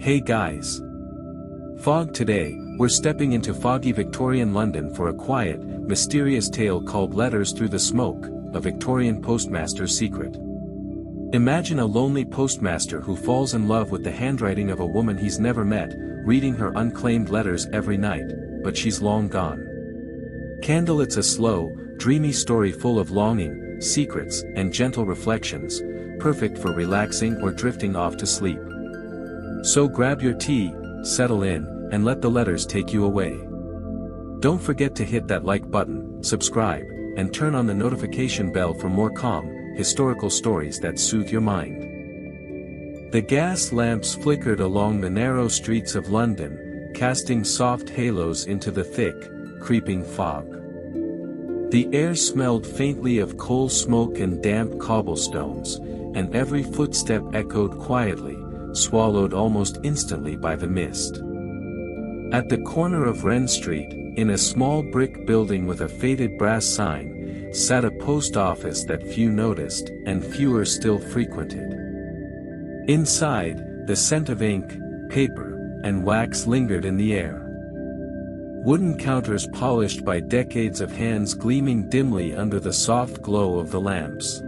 Hey guys! Fog today, we're stepping into foggy Victorian London for a quiet, mysterious tale called Letters Through the Smoke, a Victorian postmaster's secret. Imagine a lonely postmaster who falls in love with the handwriting of a woman he's never met, reading her unclaimed letters every night, but she's long gone. It's a slow, dreamy story full of longing, secrets, and gentle reflections, perfect for relaxing or drifting off to sleep. So grab your tea, settle in, and let the letters take you away. Don't forget to hit that like button, subscribe, and turn on the notification bell for more calm, historical stories that soothe your mind. The gas lamps flickered along the narrow streets of London, casting soft halos into the thick, creeping fog. The air smelled faintly of coal smoke and damp cobblestones, and every footstep echoed quietly, swallowed almost instantly by the mist. At the corner of Wren Street, in a small brick building with a faded brass sign, sat a post office that few noticed, and fewer still frequented. Inside, the scent of ink, paper, and wax lingered in the air. Wooden counters polished by decades of hands gleaming dimly under the soft glow of the lamps.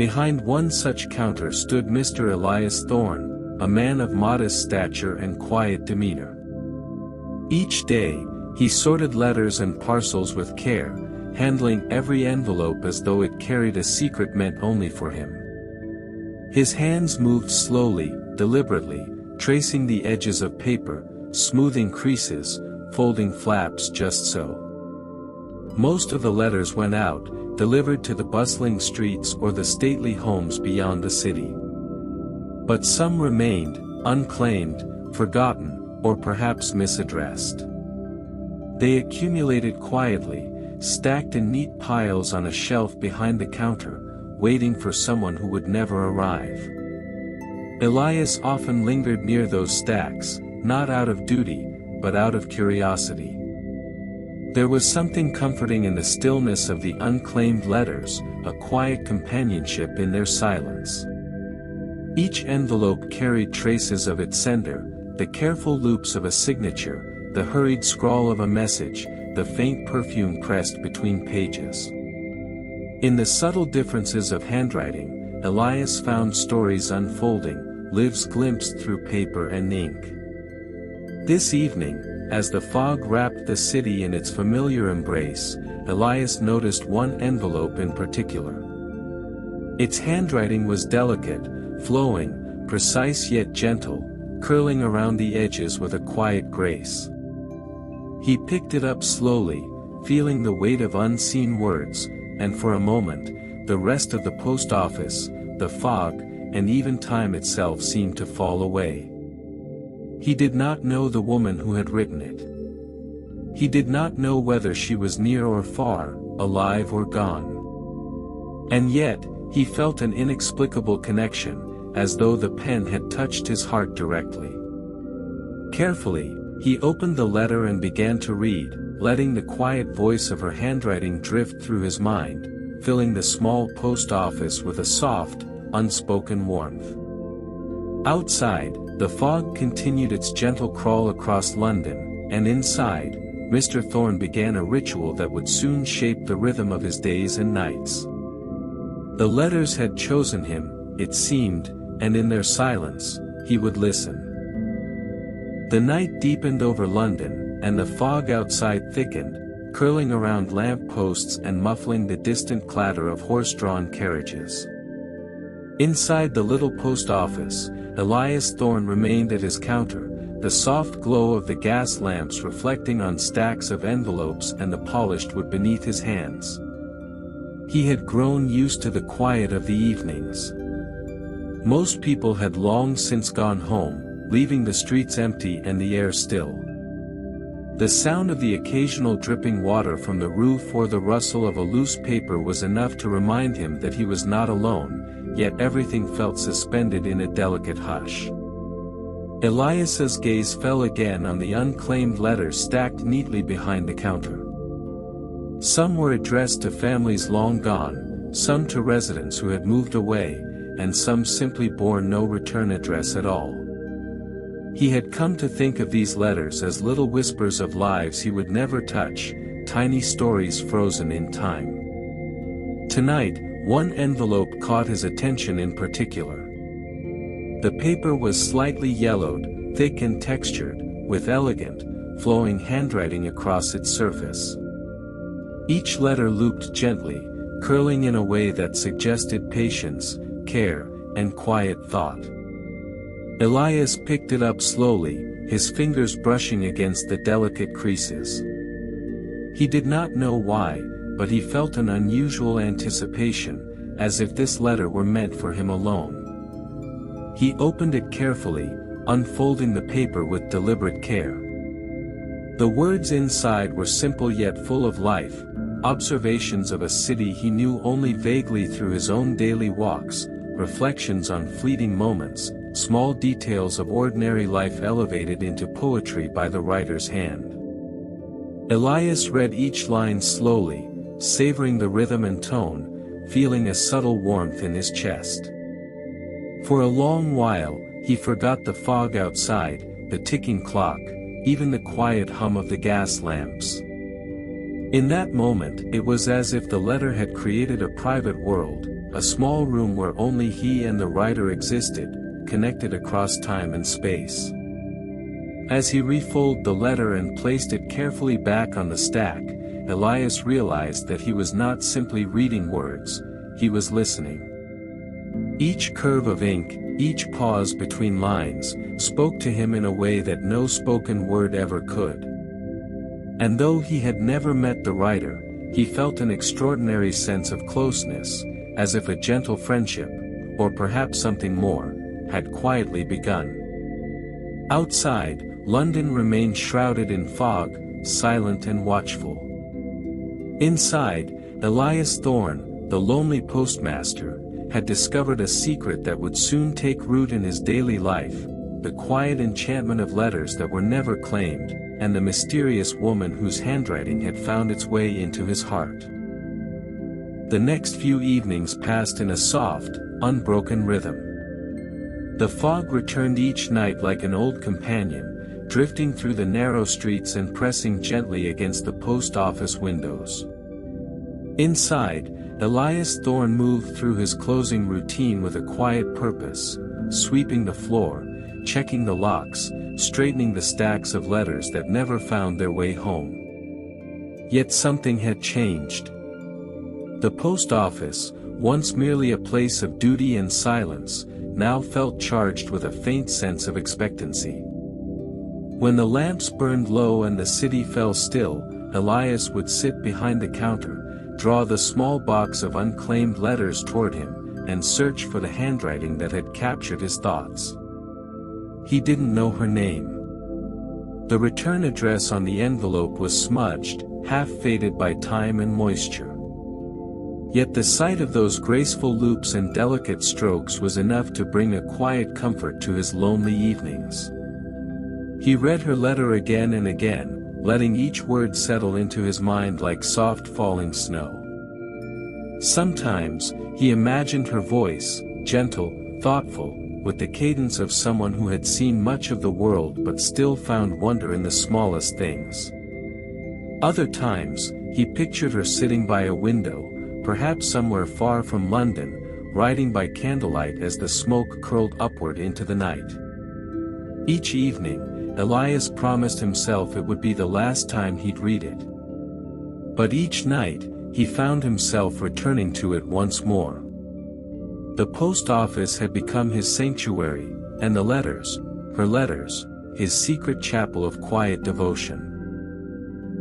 Behind one such counter stood Mr. Elias Thorne, a man of modest stature and quiet demeanor. Each day, he sorted letters and parcels with care, handling every envelope as though it carried a secret meant only for him. His hands moved slowly, deliberately, tracing the edges of paper, smoothing creases, folding flaps just so. Most of the letters went out, delivered to the bustling streets or the stately homes beyond the city. But some remained, unclaimed, forgotten, or perhaps misaddressed. They accumulated quietly, stacked in neat piles on a shelf behind the counter, waiting for someone who would never arrive. Elias often lingered near those stacks, not out of duty, but out of curiosity. There was something comforting in the stillness of the unclaimed letters, a quiet companionship in their silence. Each envelope carried traces of its sender, the careful loops of a signature, the hurried scrawl of a message, the faint perfume pressed between pages. In the subtle differences of handwriting, Elias found stories unfolding, lives glimpsed through paper and ink. This evening, as the fog wrapped the city in its familiar embrace, Elias noticed one envelope in particular. Its handwriting was delicate, flowing, precise yet gentle, curling around the edges with a quiet grace. He picked it up slowly, feeling the weight of unseen words, and for a moment, the rest of the post office, the fog, and even time itself seemed to fall away. He did not know the woman who had written it. He did not know whether she was near or far, alive or gone. And yet, he felt an inexplicable connection, as though the pen had touched his heart directly. Carefully, he opened the letter and began to read, letting the quiet voice of her handwriting drift through his mind, filling the small post office with a soft, unspoken warmth. Outside, the fog continued its gentle crawl across London, and inside, Mr. Thorne began a ritual that would soon shape the rhythm of his days and nights. The letters had chosen him, it seemed, and in their silence, he would listen. The night deepened over London, and the fog outside thickened, curling around lamp posts and muffling the distant clatter of horse-drawn carriages. Inside the little post office, Elias Thorne remained at his counter, the soft glow of the gas lamps reflecting on stacks of envelopes and the polished wood beneath his hands. He had grown used to the quiet of the evenings. Most people had long since gone home, leaving the streets empty and the air still. The sound of the occasional dripping water from the roof or the rustle of a loose paper was enough to remind him that he was not alone, yet everything felt suspended in a delicate hush. Elias's gaze fell again on the unclaimed letters stacked neatly behind the counter. Some were addressed to families long gone, some to residents who had moved away, and some simply bore no return address at all. He had come to think of these letters as little whispers of lives he would never touch, tiny stories frozen in time. Tonight, one envelope caught his attention in particular. The paper was slightly yellowed, thick and textured, with elegant, flowing handwriting across its surface. Each letter looped gently, curling in a way that suggested patience, care, and quiet thought. Elias picked it up slowly, his fingers brushing against the delicate creases. He did not know why, but he felt an unusual anticipation, as if this letter were meant for him alone. He opened it carefully, unfolding the paper with deliberate care. The words inside were simple yet full of life, observations of a city he knew only vaguely through his own daily walks, reflections on fleeting moments, small details of ordinary life elevated into poetry by the writer's hand. Elias read each line slowly, savoring the rhythm and tone, feeling a subtle warmth in his chest. For a long while, he forgot the fog outside, the ticking clock, even the quiet hum of the gas lamps. In that moment, it was as if the letter had created a private world, a small room where only he and the writer existed, connected across time and space. As he refolded the letter and placed it carefully back on the stack, Elias realized that he was not simply reading words, he was listening. Each curve of ink, each pause between lines, spoke to him in a way that no spoken word ever could. And though he had never met the writer, he felt an extraordinary sense of closeness, as if a gentle friendship, or perhaps something more, had quietly begun. Outside, London remained shrouded in fog, silent and watchful. Inside, Elias Thorne, the lonely postmaster, had discovered a secret that would soon take root in his daily life, the quiet enchantment of letters that were never claimed, and the mysterious woman whose handwriting had found its way into his heart. The next few evenings passed in a soft, unbroken rhythm. The fog returned each night like an old companion, drifting through the narrow streets and pressing gently against the post office windows. Inside, Elias Thorne moved through his closing routine with a quiet purpose, sweeping the floor, checking the locks, straightening the stacks of letters that never found their way home. Yet something had changed. The post office, once merely a place of duty and silence, now felt charged with a faint sense of expectancy. When the lamps burned low and the city fell still, Elias would sit behind the counter, draw the small box of unclaimed letters toward him, and search for the handwriting that had captured his thoughts. He didn't know her name. The return address on the envelope was smudged, half-faded by time and moisture. Yet the sight of those graceful loops and delicate strokes was enough to bring a quiet comfort to his lonely evenings. He read her letter again and again, letting each word settle into his mind like soft falling snow. Sometimes, he imagined her voice, gentle, thoughtful, with the cadence of someone who had seen much of the world but still found wonder in the smallest things. Other times, he pictured her sitting by a window, perhaps somewhere far from London, writing by candlelight as the smoke curled upward into the night. Each evening, Elias promised himself it would be the last time he'd read it. But each night, he found himself returning to it once more. The post office had become his sanctuary, and the letters, her letters, his secret chapel of quiet devotion.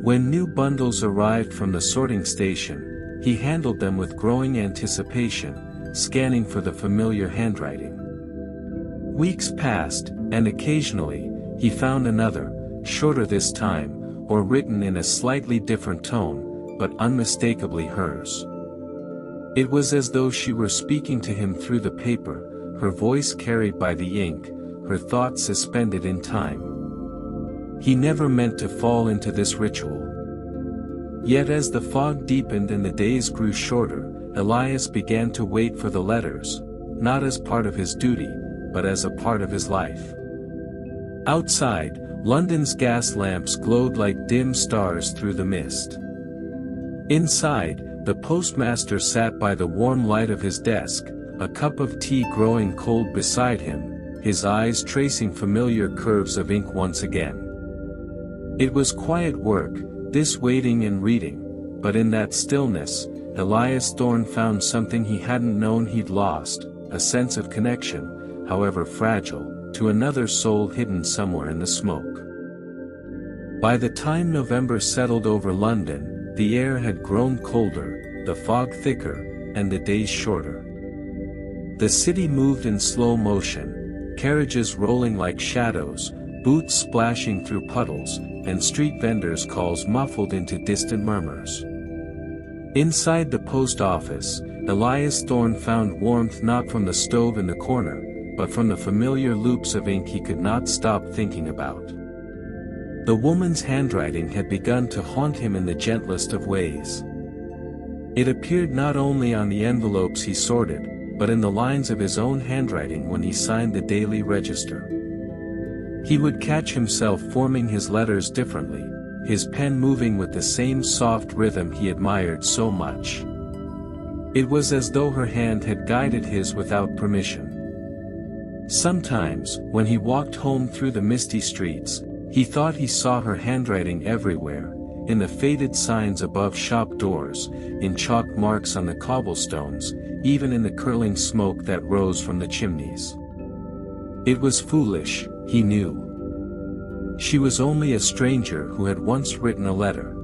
When new bundles arrived from the sorting station, he handled them with growing anticipation, scanning for the familiar handwriting. Weeks passed, and occasionally, he found another, shorter this time, or written in a slightly different tone, but unmistakably hers. It was as though she were speaking to him through the paper, her voice carried by the ink, her thoughts suspended in time. He never meant to fall into this ritual. Yet as the fog deepened and the days grew shorter, Elias began to wait for the letters, not as part of his duty, but as a part of his life. Outside, London's gas lamps glowed like dim stars through the mist. Inside, the postmaster sat by the warm light of his desk, a cup of tea growing cold beside him, his eyes tracing familiar curves of ink once again. It was quiet work, this waiting and reading, but in that stillness, Elias Thorne found something he hadn't known he'd lost, a sense of connection, however fragile, to another soul hidden somewhere in the smoke. By the time November settled over London, the air had grown colder, the fog thicker, and the days shorter. The city moved in slow motion, carriages rolling like shadows, boots splashing through puddles, and street vendors' calls muffled into distant murmurs. Inside the post office, Elias Thorne found warmth not from the stove in the corner, but from the familiar loops of ink he could not stop thinking about. The woman's handwriting had begun to haunt him in the gentlest of ways. It appeared not only on the envelopes he sorted, but in the lines of his own handwriting when he signed the Daily Register. He would catch himself forming his letters differently, his pen moving with the same soft rhythm he admired so much. It was as though her hand had guided his without permission. Sometimes, when he walked home through the misty streets, he thought he saw her handwriting everywhere, in the faded signs above shop doors, in chalk marks on the cobblestones, even in the curling smoke that rose from the chimneys. It was foolish, he knew. She was only a stranger who had once written a letter.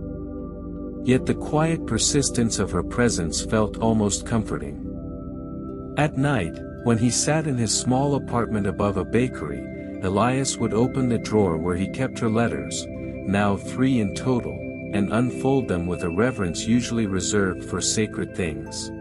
Yet the quiet persistence of her presence felt almost comforting. At night, when he sat in his small apartment above a bakery, Elias would open the drawer where he kept her letters, now 3 in total, and unfold them with a reverence usually reserved for sacred things.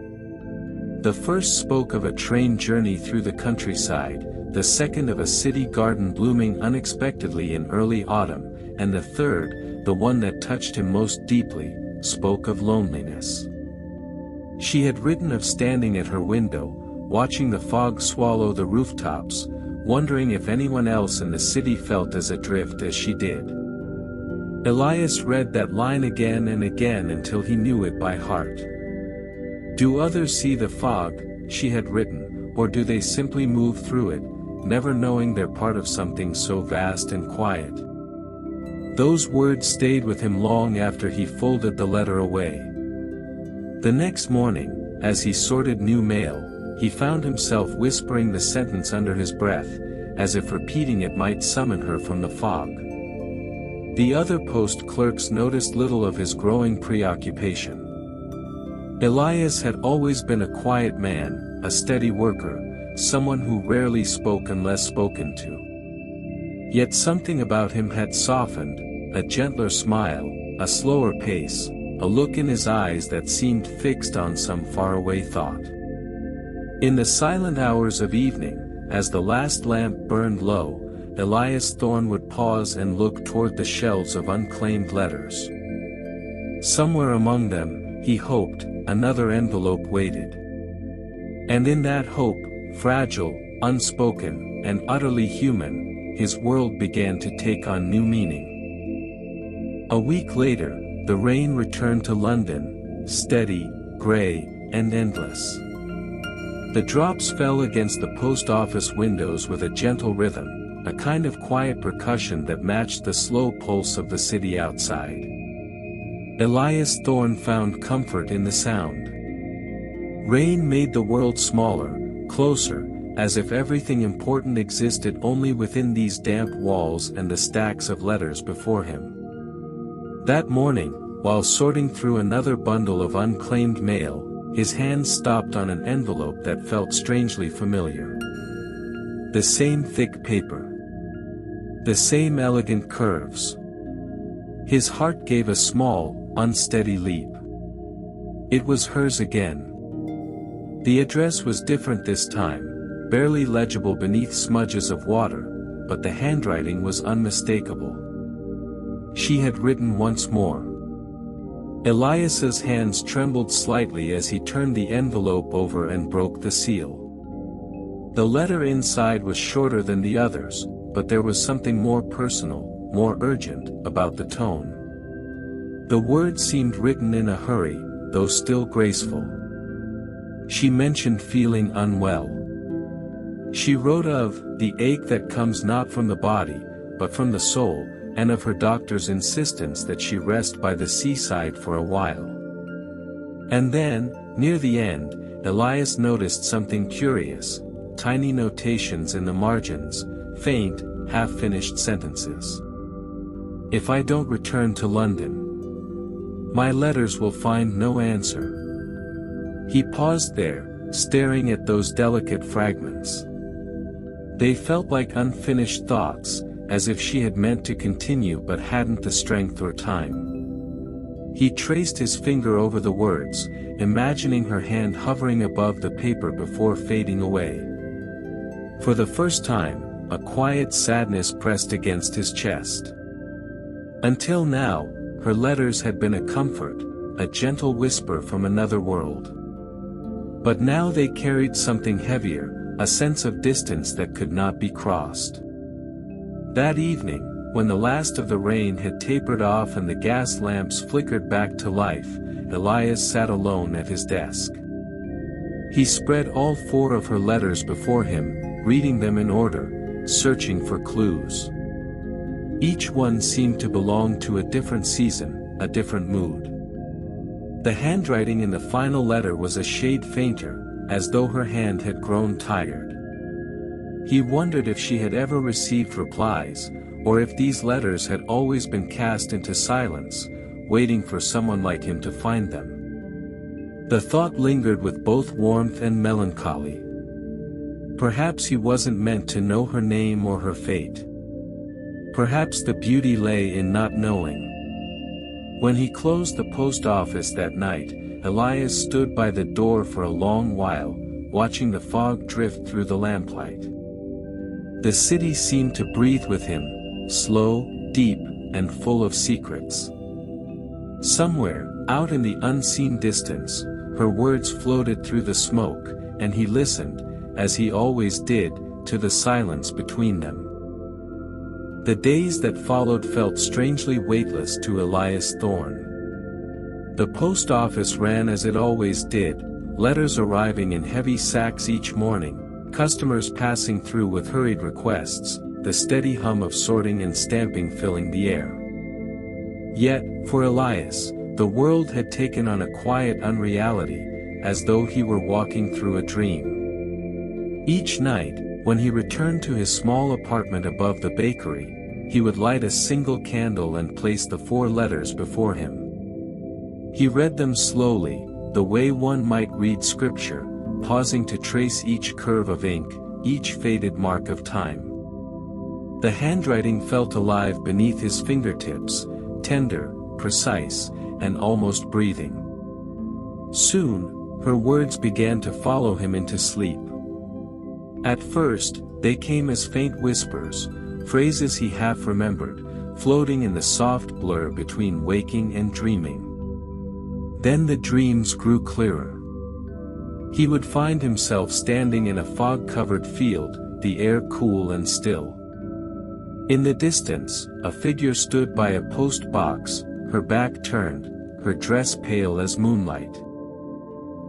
The first spoke of a train journey through the countryside, the second of a city garden blooming unexpectedly in early autumn, and the third, the one that touched him most deeply, spoke of loneliness. She had written of standing at her window, watching the fog swallow the rooftops, wondering if anyone else in the city felt as adrift as she did. Elias read that line again and again until he knew it by heart. Do others see the fog, she had written, or do they simply move through it, never knowing they're part of something so vast and quiet? Those words stayed with him long after he folded the letter away. The next morning, as he sorted new mail, he found himself whispering the sentence under his breath, as if repeating it might summon her from the fog. The other post clerks noticed little of his growing preoccupation. Elias had always been a quiet man, a steady worker, someone who rarely spoke unless spoken to. Yet something about him had softened, a gentler smile, a slower pace, a look in his eyes that seemed fixed on some faraway thought. In the silent hours of evening, as the last lamp burned low, Elias Thorne would pause and look toward the shelves of unclaimed letters. Somewhere among them, he hoped, another envelope waited. And in that hope, fragile, unspoken, and utterly human, his world began to take on new meaning. A week later, the rain returned to London, steady, grey, and endless. The drops fell against the post office windows with a gentle rhythm, a kind of quiet percussion that matched the slow pulse of the city outside. Elias Thorne found comfort in the sound. Rain made the world smaller, closer, as if everything important existed only within these damp walls and the stacks of letters before him. That morning, while sorting through another bundle of unclaimed mail, his hand stopped on an envelope that felt strangely familiar. The same thick paper. The same elegant curves. His heart gave a small, unsteady leap. It was hers again. The address was different this time, barely legible beneath smudges of water, but the handwriting was unmistakable. She had written once more. Elias's hands trembled slightly as he turned the envelope over and broke the seal. The letter inside was shorter than the others, but there was something more personal, more urgent, about the tone. The words seemed written in a hurry, though still graceful. She mentioned feeling unwell. She wrote of the ache that comes not from the body, but from the soul, and of her doctor's insistence that she rest by the seaside for a while. And then, near the end, Elias noticed something curious: tiny notations in the margins, faint, half-finished sentences. "If I don't return to London, my letters will find no answer." He paused there, staring at those delicate fragments. They felt like unfinished thoughts, as if she had meant to continue but hadn't the strength or time. He traced his finger over the words, imagining her hand hovering above the paper before fading away. For the first time, a quiet sadness pressed against his chest. Until now, her letters had been a comfort, a gentle whisper from another world. But now they carried something heavier, a sense of distance that could not be crossed. That evening, when the last of the rain had tapered off and the gas lamps flickered back to life, Elias sat alone at his desk. He spread all 4 of her letters before him, reading them in order, searching for clues. Each one seemed to belong to a different season, a different mood. The handwriting in the final letter was a shade fainter, as though her hand had grown tired. He wondered if she had ever received replies, or if these letters had always been cast into silence, waiting for someone like him to find them. The thought lingered with both warmth and melancholy. Perhaps he wasn't meant to know her name or her fate. Perhaps the beauty lay in not knowing. When he closed the post office that night, Elias stood by the door for a long while, watching the fog drift through the lamplight. The city seemed to breathe with him, slow, deep, and full of secrets. Somewhere, out in the unseen distance, her words floated through the smoke, and he listened, as he always did, to the silence between them. The days that followed felt strangely weightless to Elias Thorne. The post office ran as it always did, letters arriving in heavy sacks each morning, customers passing through with hurried requests, the steady hum of sorting and stamping filling the air. Yet, for Elias, the world had taken on a quiet unreality, as though he were walking through a dream. Each night, when he returned to his small apartment above the bakery, he would light a single candle and place the 4 letters before him. He read them slowly, the way one might read scripture, pausing to trace each curve of ink, each faded mark of time. The handwriting felt alive beneath his fingertips, tender, precise, and almost breathing. Soon, her words began to follow him into sleep. At first, they came as faint whispers, phrases he half remembered, floating in the soft blur between waking and dreaming. Then the dreams grew clearer. He would find himself standing in a fog-covered field, the air cool and still. In the distance, a figure stood by a post box, her back turned, her dress pale as moonlight.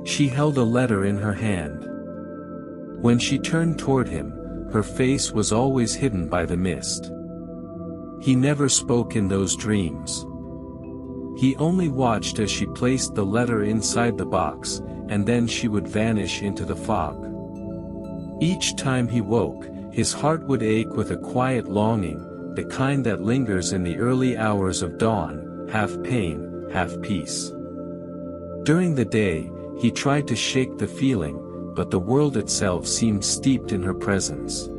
She held a letter in her hand. When she turned toward him, her face was always hidden by the mist. He never spoke in those dreams. He only watched as she placed the letter inside the box, and then she would vanish into the fog. Each time he woke, his heart would ache with a quiet longing, the kind that lingers in the early hours of dawn, half pain, half peace. During the day, he tried to shake the feeling, but the world itself seemed steeped in her presence.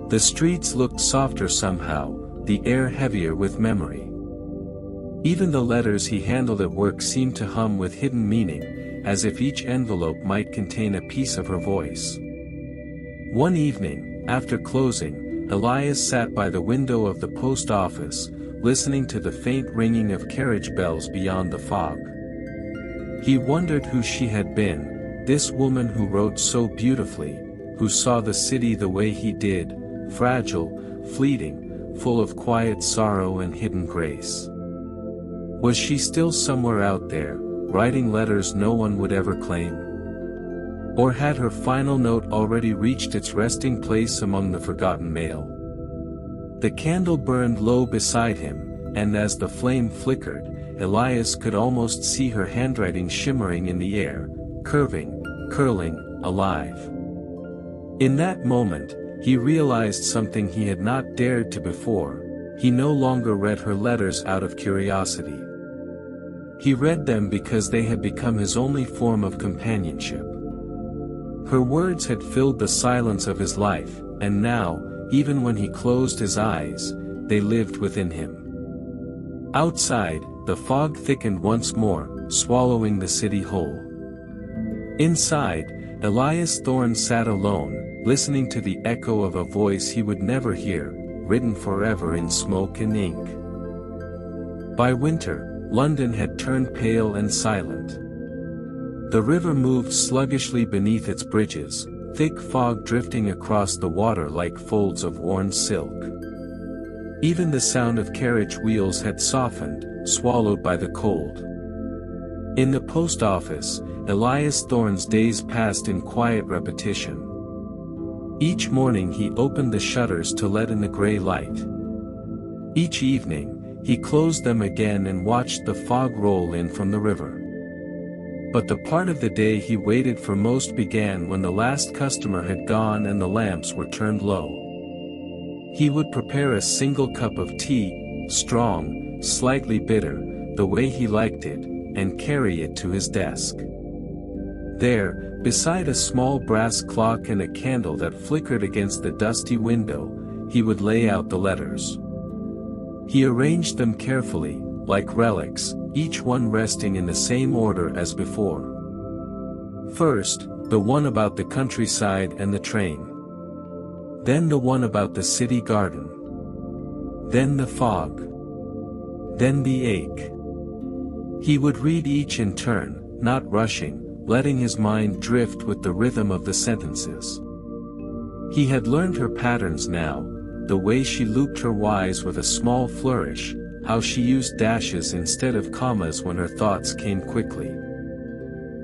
The streets looked softer somehow, the air heavier with memory. Even the letters he handled at work seemed to hum with hidden meaning, as if each envelope might contain a piece of her voice. One evening, after closing, Elias sat by the window of the post office, listening to the faint ringing of carriage bells beyond the fog. He wondered who she had been, this woman who wrote so beautifully, who saw the city the way he did, fragile, fleeting, full of quiet sorrow and hidden grace. Was she still somewhere out there, writing letters no one would ever claim? Or had her final note already reached its resting place among the forgotten mail? The candle burned low beside him, and as the flame flickered, Elias could almost see her handwriting shimmering in the air, curving, curling, alive. In that moment, he realized something he had not dared to before. He no longer read her letters out of curiosity. He read them because they had become his only form of companionship. Her words had filled the silence of his life, and now, even when he closed his eyes, they lived within him. Outside, the fog thickened once more, swallowing the city whole. Inside, Elias Thorne sat alone, listening to the echo of a voice he would never hear, written forever in smoke and ink. By winter, London had turned pale and silent. The river moved sluggishly beneath its bridges, thick fog drifting across the water like folds of worn silk. Even the sound of carriage wheels had softened, swallowed by the cold. In the post office, Elias Thorne's days passed in quiet repetition. Each morning he opened the shutters to let in the gray light. Each evening, he closed them again and watched the fog roll in from the river. But the part of the day he waited for most began when the last customer had gone and the lamps were turned low. He would prepare a single cup of tea, strong, slightly bitter, the way he liked it, and carry it to his desk. There, beside a small brass clock and a candle that flickered against the dusty window, he would lay out the letters. He arranged them carefully, like relics, each one resting in the same order as before. First, the one about the countryside and the train. Then the one about the city garden. Then the fog. Then the ache. He would read each in turn, not rushing, letting his mind drift with the rhythm of the sentences. He had learned her patterns now, the way she looped her Y's with a small flourish, how she used dashes instead of commas when her thoughts came quickly.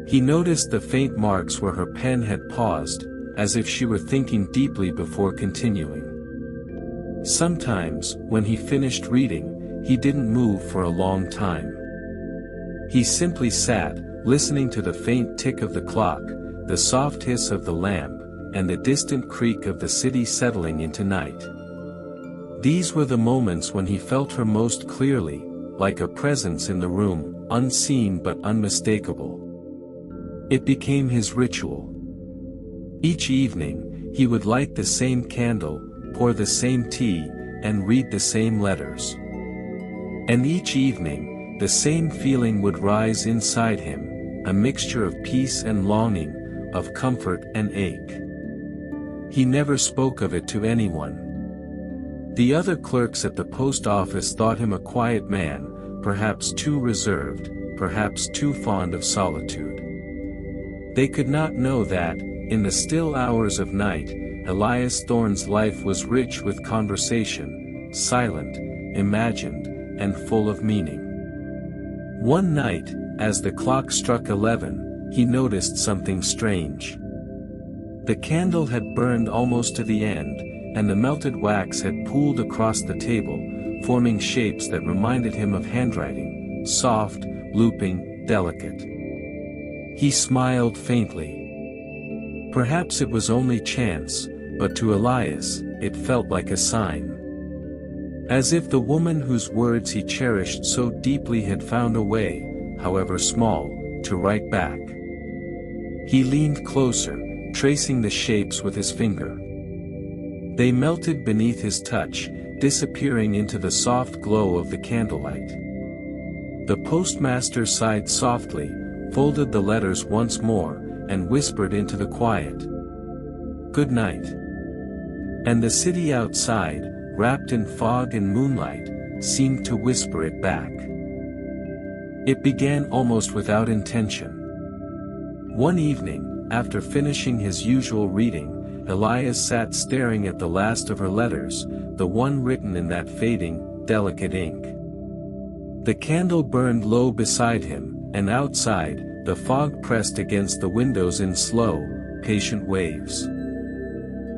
He noticed the faint marks where her pen had paused, as if she were thinking deeply before continuing. Sometimes, when he finished reading, he didn't move for a long time. He simply sat, listening to the faint tick of the clock, the soft hiss of the lamp, and the distant creak of the city settling into night. These were the moments when he felt her most clearly, like a presence in the room, unseen but unmistakable. It became his ritual. Each evening, he would light the same candle, pour the same tea, and read the same letters. And each evening, the same feeling would rise inside him, a mixture of peace and longing, of comfort and ache. He never spoke of it to anyone. The other clerks at the post office thought him a quiet man, perhaps too reserved, perhaps too fond of solitude. They could not know that, in the still hours of night, Elias Thorne's life was rich with conversation, silent, imagined, and full of meaning. One night, as the clock struck 11, he noticed something strange. The candle had burned almost to the end, and the melted wax had pooled across the table, forming shapes that reminded him of handwriting, soft, looping, delicate. He smiled faintly. Perhaps it was only chance, but to Elias, it felt like a sign. As if the woman whose words he cherished so deeply had found a way, however small, to write back. He leaned closer, tracing the shapes with his finger. They melted beneath his touch, disappearing into the soft glow of the candlelight. The postmaster sighed softly, folded the letters once more, and whispered into the quiet, "Good night." And the city outside, wrapped in fog and moonlight, seemed to whisper it back. It began almost without intention. One evening, after finishing his usual reading, Elias sat staring at the last of her letters, the one written in that fading, delicate ink. The candle burned low beside him, and outside, the fog pressed against the windows in slow, patient waves.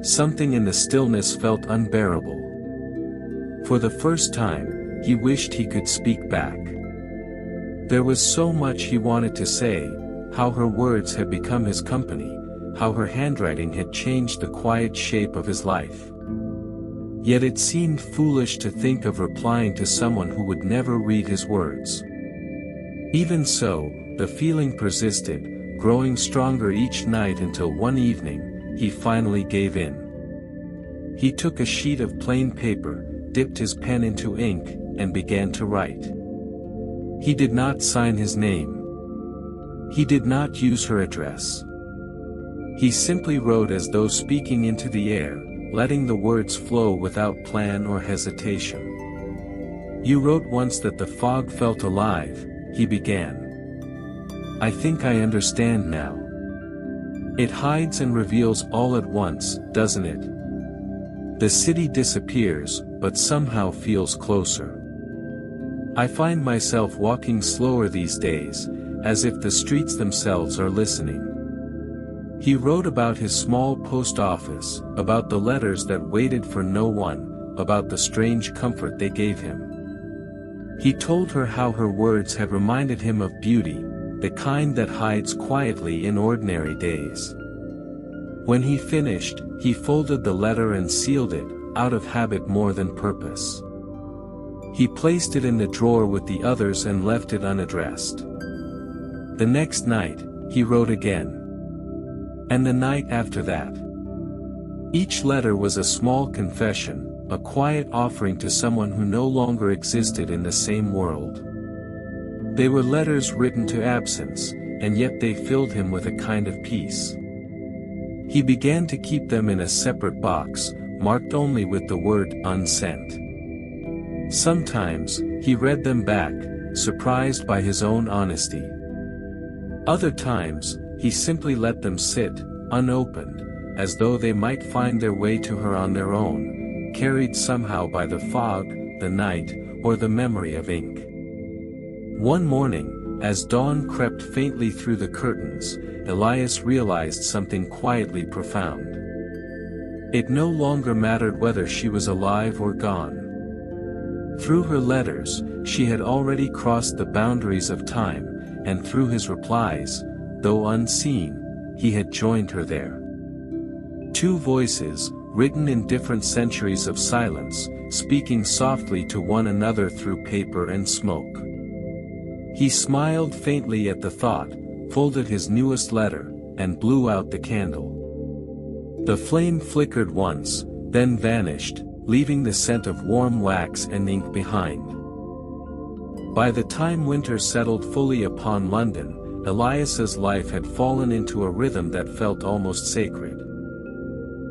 Something in the stillness felt unbearable. For the first time, he wished he could speak back. There was so much he wanted to say, how her words had become his company, how her handwriting had changed the quiet shape of his life. Yet it seemed foolish to think of replying to someone who would never read his words. Even so, the feeling persisted, growing stronger each night until one evening, he finally gave in. He took a sheet of plain paper, dipped his pen into ink, and began to write. He did not sign his name. He did not use her address. He simply wrote as though speaking into the air, letting the words flow without plan or hesitation. "You wrote once that the fog felt alive," he began. "I think I understand now. It hides and reveals all at once, doesn't it? The city disappears, but somehow feels closer. I find myself walking slower these days, as if the streets themselves are listening." He wrote about his small post office, about the letters that waited for no one, about the strange comfort they gave him. He told her how her words had reminded him of beauty, the kind that hides quietly in ordinary days. When he finished, he folded the letter and sealed it, out of habit more than purpose. He placed it in the drawer with the others and left it unaddressed. The next night, he wrote again. And the night after that. Each letter was a small confession, a quiet offering to someone who no longer existed in the same world. They were letters written to absence, and yet they filled him with a kind of peace. He began to keep them in a separate box, marked only with the word "unsent." Sometimes, he read them back, surprised by his own honesty. Other times, he simply let them sit, unopened, as though they might find their way to her on their own, carried somehow by the fog, the night, or the memory of ink. One morning, as dawn crept faintly through the curtains, Elias realized something quietly profound. It no longer mattered whether she was alive or gone. Through her letters, she had already crossed the boundaries of time, and through his replies, though unseen, he had joined her there. Two voices, written in different centuries of silence, speaking softly to one another through paper and smoke. He smiled faintly at the thought, folded his newest letter, and blew out the candle. The flame flickered once, then vanished, leaving the scent of warm wax and ink behind. By the time winter settled fully upon London, Elias's life had fallen into a rhythm that felt almost sacred.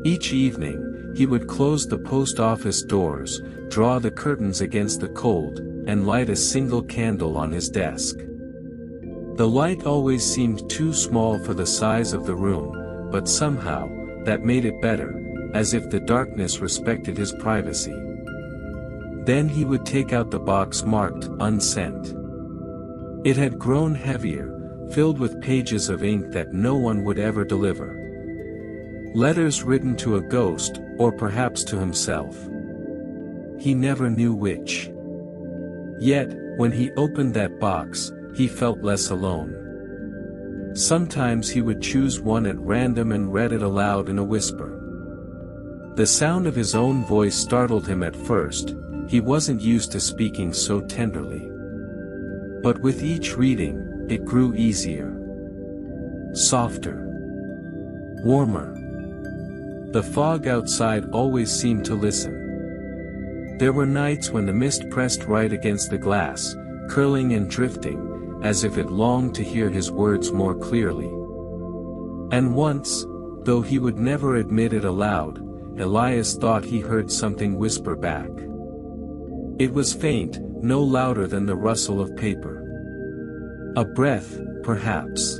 Each evening, he would close the post office doors, draw the curtains against the cold, and light a single candle on his desk. The light always seemed too small for the size of the room, but somehow, that made it better, as if the darkness respected his privacy. Then he would take out the box marked "unsent." It had grown heavier, filled with pages of ink that no one would ever deliver. Letters written to a ghost, or perhaps to himself. He never knew which. Yet, when he opened that box, he felt less alone. Sometimes he would choose one at random and read it aloud in a whisper. The sound of his own voice startled him at first, he wasn't used to speaking so tenderly. But with each reading, it grew easier. Softer. Warmer. The fog outside always seemed to listen. There were nights when the mist pressed right against the glass, curling and drifting, as if it longed to hear his words more clearly. And once, though he would never admit it aloud, Elias thought he heard something whisper back. It was faint, no louder than the rustle of paper. A breath, perhaps.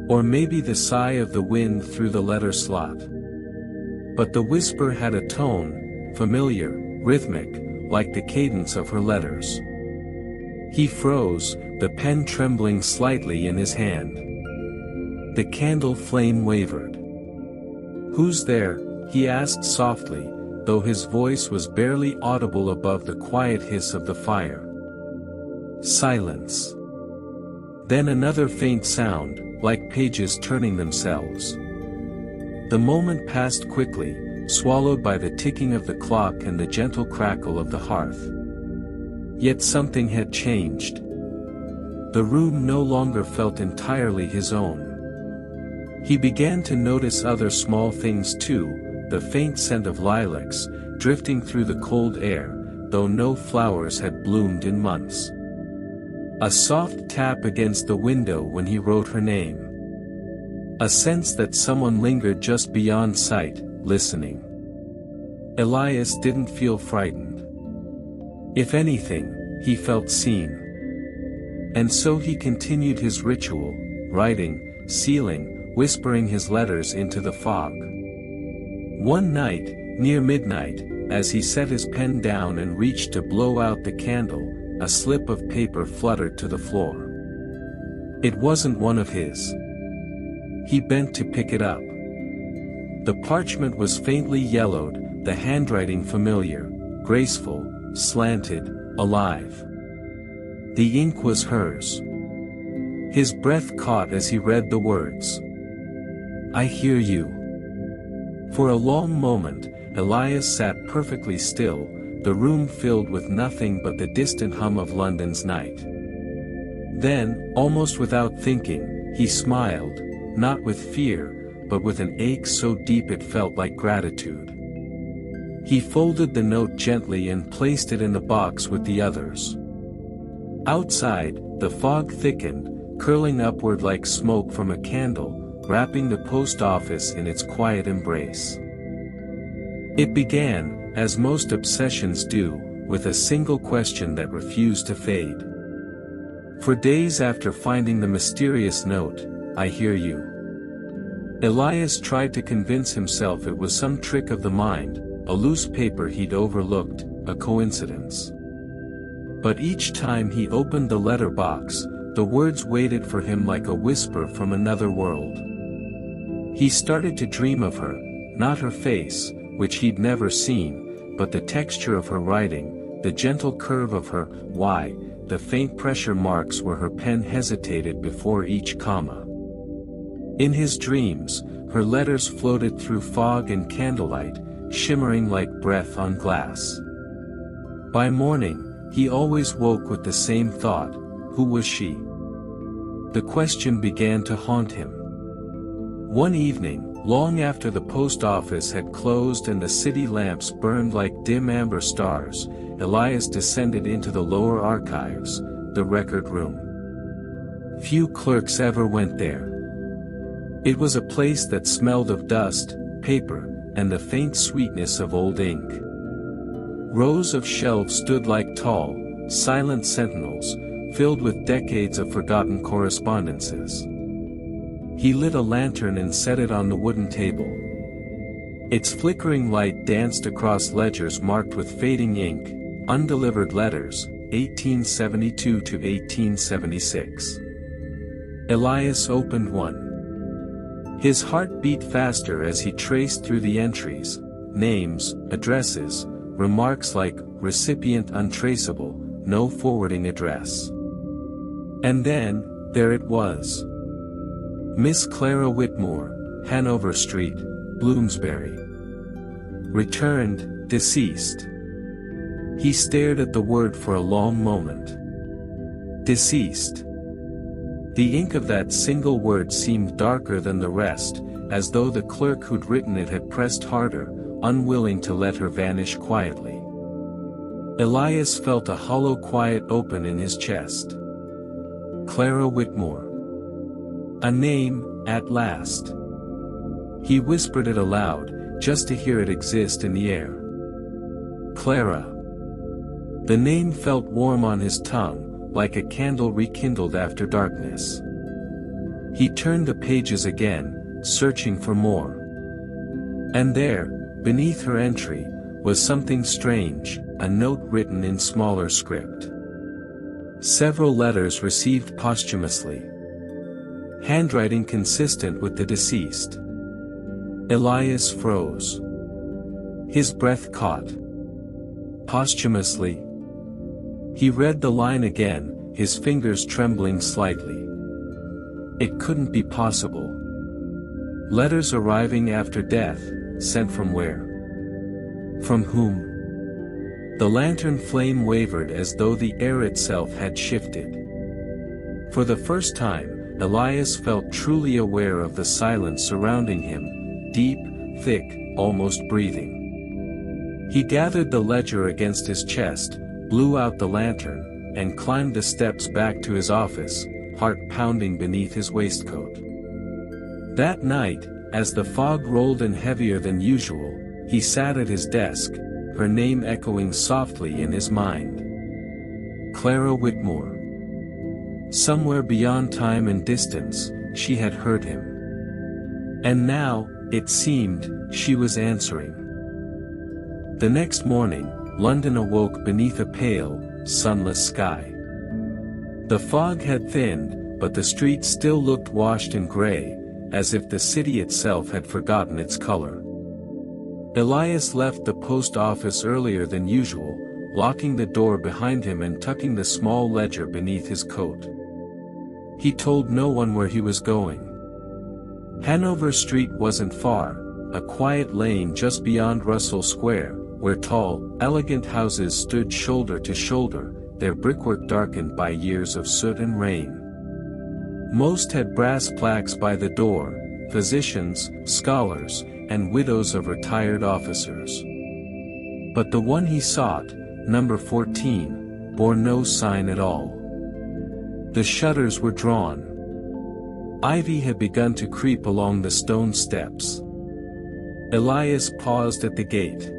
Or maybe the sigh of the wind through the letter slot. But the whisper had a tone, familiar, rhythmic, like the cadence of her letters. He froze, the pen trembling slightly in his hand. The candle flame wavered. "Who's there?" he asked softly, though his voice was barely audible above the quiet hiss of the fire. Silence. Then another faint sound, like pages turning themselves. The moment passed quickly, swallowed by the ticking of the clock and the gentle crackle of the hearth. Yet something had changed. The room no longer felt entirely his own. He began to notice other small things too, the faint scent of lilacs, drifting through the cold air, though no flowers had bloomed in months. A soft tap against the window when he wrote her name. A sense that someone lingered just beyond sight, listening. Elias didn't feel frightened. If anything, he felt seen. And so he continued his ritual, writing, sealing, whispering his letters into the fog. One night, near midnight, as he set his pen down and reached to blow out the candle, a slip of paper fluttered to the floor. It wasn't one of his. He bent to pick it up. The parchment was faintly yellowed, the handwriting familiar, graceful, slanted, alive. The ink was hers. His breath caught as he read the words. "I hear you." For a long moment, Elias sat perfectly still, the room filled with nothing but the distant hum of London's night. Then, almost without thinking, he smiled, not with fear, but with an ache so deep it felt like gratitude. He folded the note gently and placed it in the box with the others. Outside, the fog thickened, curling upward like smoke from a candle, wrapping the post office in its quiet embrace. It began, as most obsessions do, with a single question that refused to fade. For days after finding the mysterious note, "I hear you," Elias tried to convince himself it was some trick of the mind, a loose paper he'd overlooked, a coincidence. But each time he opened the letter box, the words waited for him like a whisper from another world. He started to dream of her, not her face, which he'd never seen, but the texture of her writing, the gentle curve of her "Y," the faint pressure marks where her pen hesitated before each comma. In his dreams, her letters floated through fog and candlelight, shimmering like breath on glass. By morning, he always woke with the same thought: who was she? The question began to haunt him. One evening, long after the post office had closed and the city lamps burned like dim amber stars, Elias descended into the lower archives, the record room. Few clerks ever went there. It was a place that smelled of dust, paper, and the faint sweetness of old ink. Rows of shelves stood like tall, silent sentinels, filled with decades of forgotten correspondences. He lit a lantern and set it on the wooden table. Its flickering light danced across ledgers marked with fading ink, undelivered letters, 1872 to 1876. Elias opened one. His heart beat faster as he traced through the entries, names, addresses, remarks like "recipient untraceable, no forwarding address." And then, there it was. Miss Clara Whitmore, Hanover Street, Bloomsbury. Returned, deceased. He stared at the word for a long moment. Deceased. The ink of that single word seemed darker than the rest, as though the clerk who'd written it had pressed harder, unwilling to let her vanish quietly. Elias felt a hollow quiet open in his chest. Clara Whitmore. A name, at last. He whispered it aloud, just to hear it exist in the air. Clara. The name felt warm on his tongue, like a candle rekindled after darkness. He turned the pages again, searching for more. And there, Beneath her entry, was something strange, a note written in smaller script. Several letters received posthumously. Handwriting consistent with the deceased. Elias froze. His breath caught. Posthumously. He read the line again, his fingers trembling slightly. It couldn't be possible. Letters arriving after death, sent from where? From whom? The lantern flame wavered as though the air itself had shifted. For the first time, Elias felt truly aware of the silence surrounding him, deep, thick, almost breathing. He gathered the ledger against his chest, blew out the lantern, and climbed the steps back to his office, heart pounding beneath his waistcoat. That night, as the fog rolled in heavier than usual, he sat at his desk, her name echoing softly in his mind. Clara Whitmore. Somewhere beyond time and distance, she had heard him. And now, it seemed, she was answering. The next morning, London awoke beneath a pale, sunless sky. The fog had thinned, but the streets still looked washed in grey, as if the city itself had forgotten its color. Elias left the post office earlier than usual, locking the door behind him and tucking the small ledger beneath his coat. He told no one where he was going. Hanover Street wasn't far, a quiet lane just beyond Russell Square, where tall, elegant houses stood shoulder to shoulder, their brickwork darkened by years of soot and rain. Most had brass plaques by the door, physicians, scholars, and widows of retired officers. But the one he sought, number 14, bore no sign at all. The shutters were drawn. Ivy had begun to creep along the stone steps. Elias paused at the gate.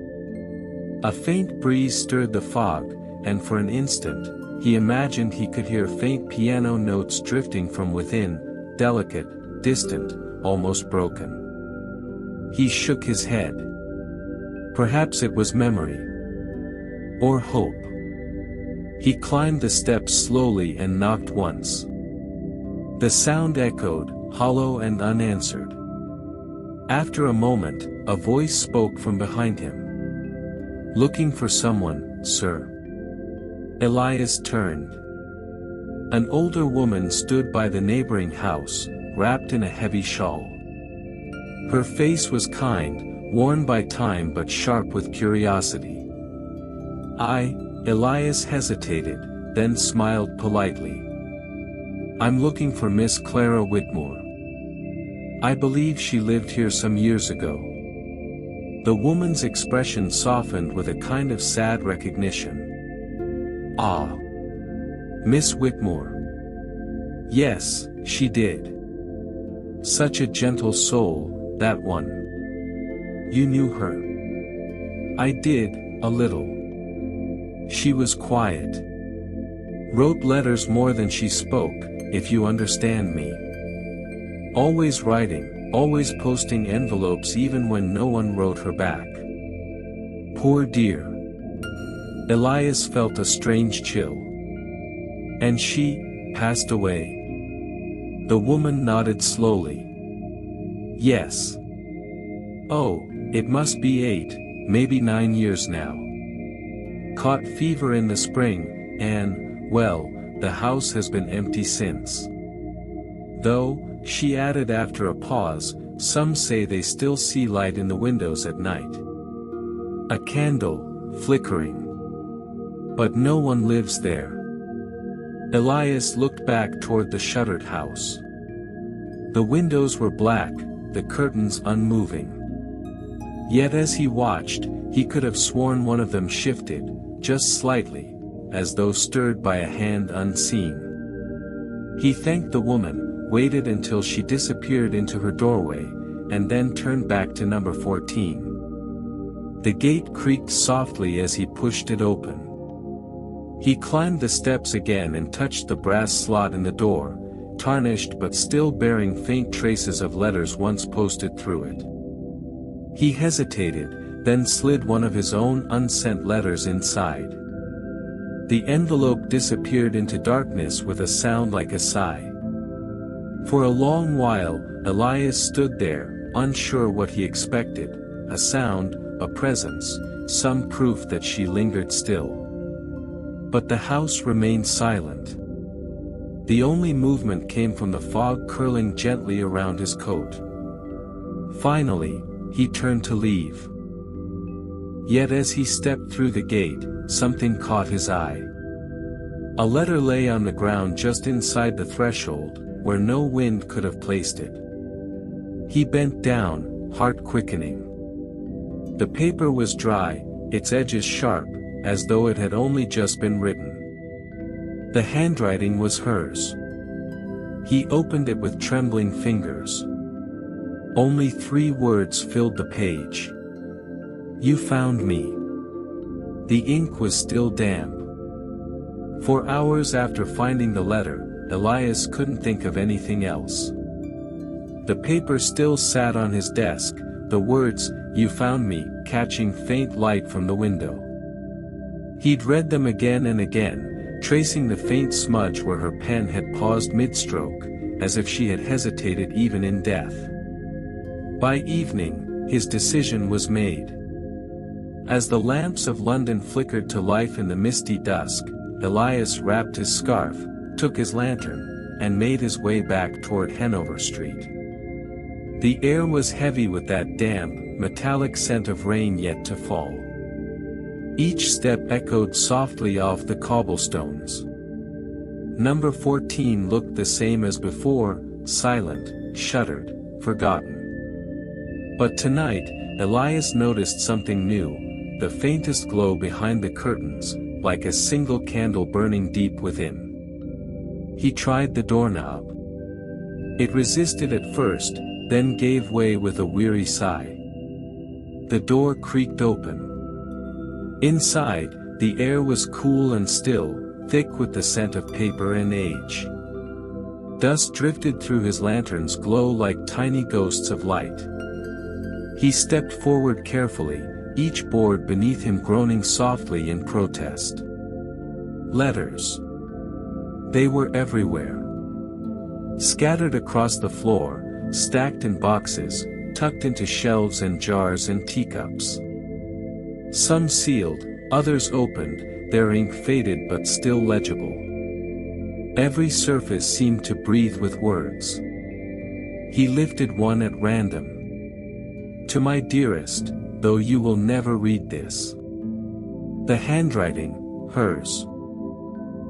A faint breeze stirred the fog, and for an instant, he imagined he could hear faint piano notes drifting from within, delicate, distant, almost broken. He shook his head. Perhaps it was memory. Or hope. He climbed the steps slowly and knocked once. The sound echoed, hollow and unanswered. After a moment, a voice spoke from behind him. "Looking for someone, sir?" Elias turned. An older woman stood by the neighboring house, wrapped in a heavy shawl. Her face was kind, worn by time but sharp with curiosity. Elias hesitated, then smiled politely. "I'm looking for Miss Clara Whitmore. I believe she lived here some years ago." The woman's expression softened with a kind of sad recognition. "Ah. Miss Whitmore. Yes, she did. Such a gentle soul, that one. You knew her?" "I did, a little. She was quiet. Wrote letters more than she spoke, if you understand me. Always writing, always posting envelopes even when no one wrote her back. Poor dear." Elias felt a strange chill. "And she passed away?" The woman nodded slowly. "Yes. Oh, it must be 8, maybe 9 years now. Caught fever in the spring, and, well, the house has been empty since. Though," she added after a pause, "some say they still see light in the windows at night. A candle, flickering. But no one lives there." Elias looked back toward the shuttered house. The windows were black, the curtains unmoving. Yet as he watched, he could have sworn one of them shifted, just slightly, as though stirred by a hand unseen. He thanked the woman, waited until she disappeared into her doorway, and then turned back to number 14. The gate creaked softly as he pushed it open. He climbed the steps again and touched the brass slot in the door, tarnished but still bearing faint traces of letters once posted through it. He hesitated, then slid one of his own unsent letters inside. The envelope disappeared into darkness with a sound like a sigh. For a long while, Elias stood there, unsure what he expected, a sound, a presence, some proof that she lingered still. But the house remained silent. The only movement came from the fog curling gently around his coat. Finally, he turned to leave. Yet as he stepped through the gate, something caught his eye. A letter lay on the ground just inside the threshold, where no wind could have placed it. He bent down, heart quickening. The paper was dry, its edges sharp, as though it had only just been written. The handwriting was hers. He opened it with trembling fingers. Only 3 words filled the page. "You found me." The ink was still damp. For hours after finding the letter, Elias couldn't think of anything else. The paper still sat on his desk, the words, "You found me," catching faint light from the window. He'd read them again and again, tracing the faint smudge where her pen had paused mid-stroke, as if she had hesitated even in death. By evening, his decision was made. As the lamps of London flickered to life in the misty dusk, Elias wrapped his scarf, took his lantern, and made his way back toward Hanover Street. The air was heavy with that damp, metallic scent of rain yet to fall. Each step echoed softly off the cobblestones. Number 14 looked the same as before, silent, shuttered, forgotten. But tonight, Elias noticed something new, the faintest glow behind the curtains, like a single candle burning deep within. He tried the doorknob. It resisted at first, then gave way with a weary sigh. The door creaked open. Inside, the air was cool and still, thick with the scent of paper and age. Dust drifted through his lantern's glow like tiny ghosts of light. He stepped forward carefully, each board beneath him groaning softly in protest. Letters. They were everywhere. Scattered across the floor, stacked in boxes, tucked into shelves and jars and teacups. Some sealed, others opened, their ink faded but still legible. Every surface seemed to breathe with words. He lifted one at random. "To my dearest, though you will never read this." The handwriting, hers.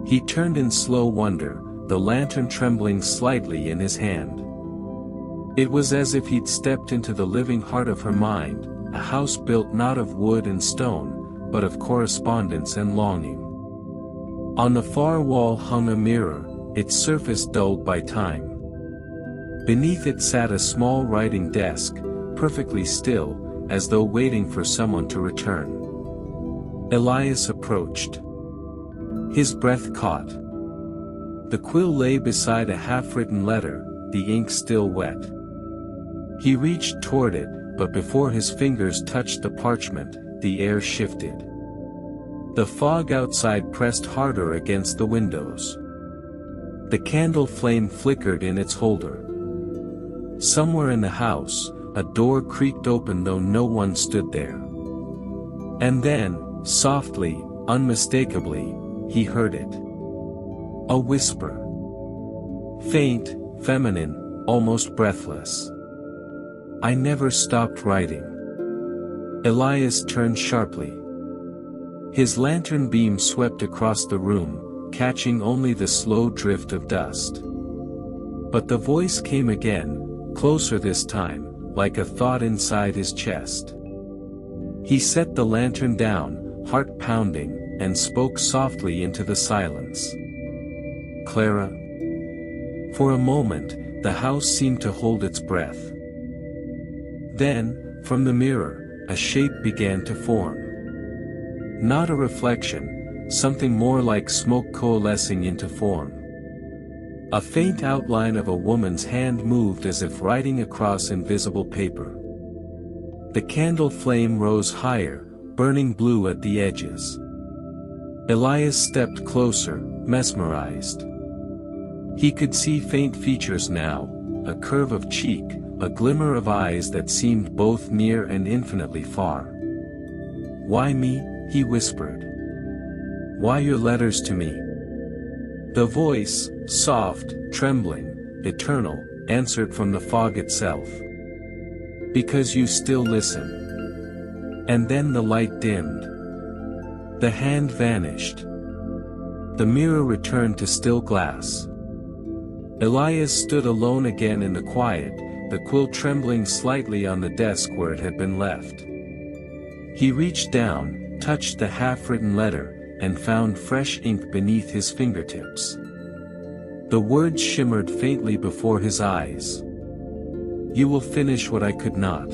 He turned in slow wonder, the lantern trembling slightly in his hand. It was as if he'd stepped into the living heart of her mind, a house built not of wood and stone, but of correspondence and longing. On the far wall hung a mirror, its surface dulled by time. Beneath it sat a small writing desk, perfectly still, as though waiting for someone to return. Elias approached. His breath caught. The quill lay beside a half-written letter, the ink still wet. He reached toward it, but before his fingers touched the parchment, the air shifted. The fog outside pressed harder against the windows. The candle flame flickered in its holder. Somewhere in the house, a door creaked open though no one stood there. And then, softly, unmistakably, he heard it. A whisper. Faint, feminine, almost breathless. "I never stopped writing." Elias turned sharply. His lantern beam swept across the room, catching only the slow drift of dust. But the voice came again, closer this time, like a thought inside his chest. He set the lantern down, heart pounding, and spoke softly into the silence. "Clara?" For a moment, the house seemed to hold its breath. Then, from the mirror, a shape began to form. Not a reflection, something more like smoke coalescing into form. A faint outline of a woman's hand moved as if writing across invisible paper. The candle flame rose higher, burning blue at the edges. Elias stepped closer, mesmerized. He could see faint features now, a curve of cheek, a glimmer of eyes that seemed both near and infinitely far. "Why me?" he whispered. "Why your letters to me?" The voice, soft, trembling, eternal, answered from the fog itself. "Because you still listen." And then the light dimmed. The hand vanished. The mirror returned to still glass. Elias stood alone again in the quiet, the quill trembling slightly on the desk where it had been left. He reached down, touched the half-written letter, and found fresh ink beneath his fingertips. The words shimmered faintly before his eyes. "You will finish what I could not."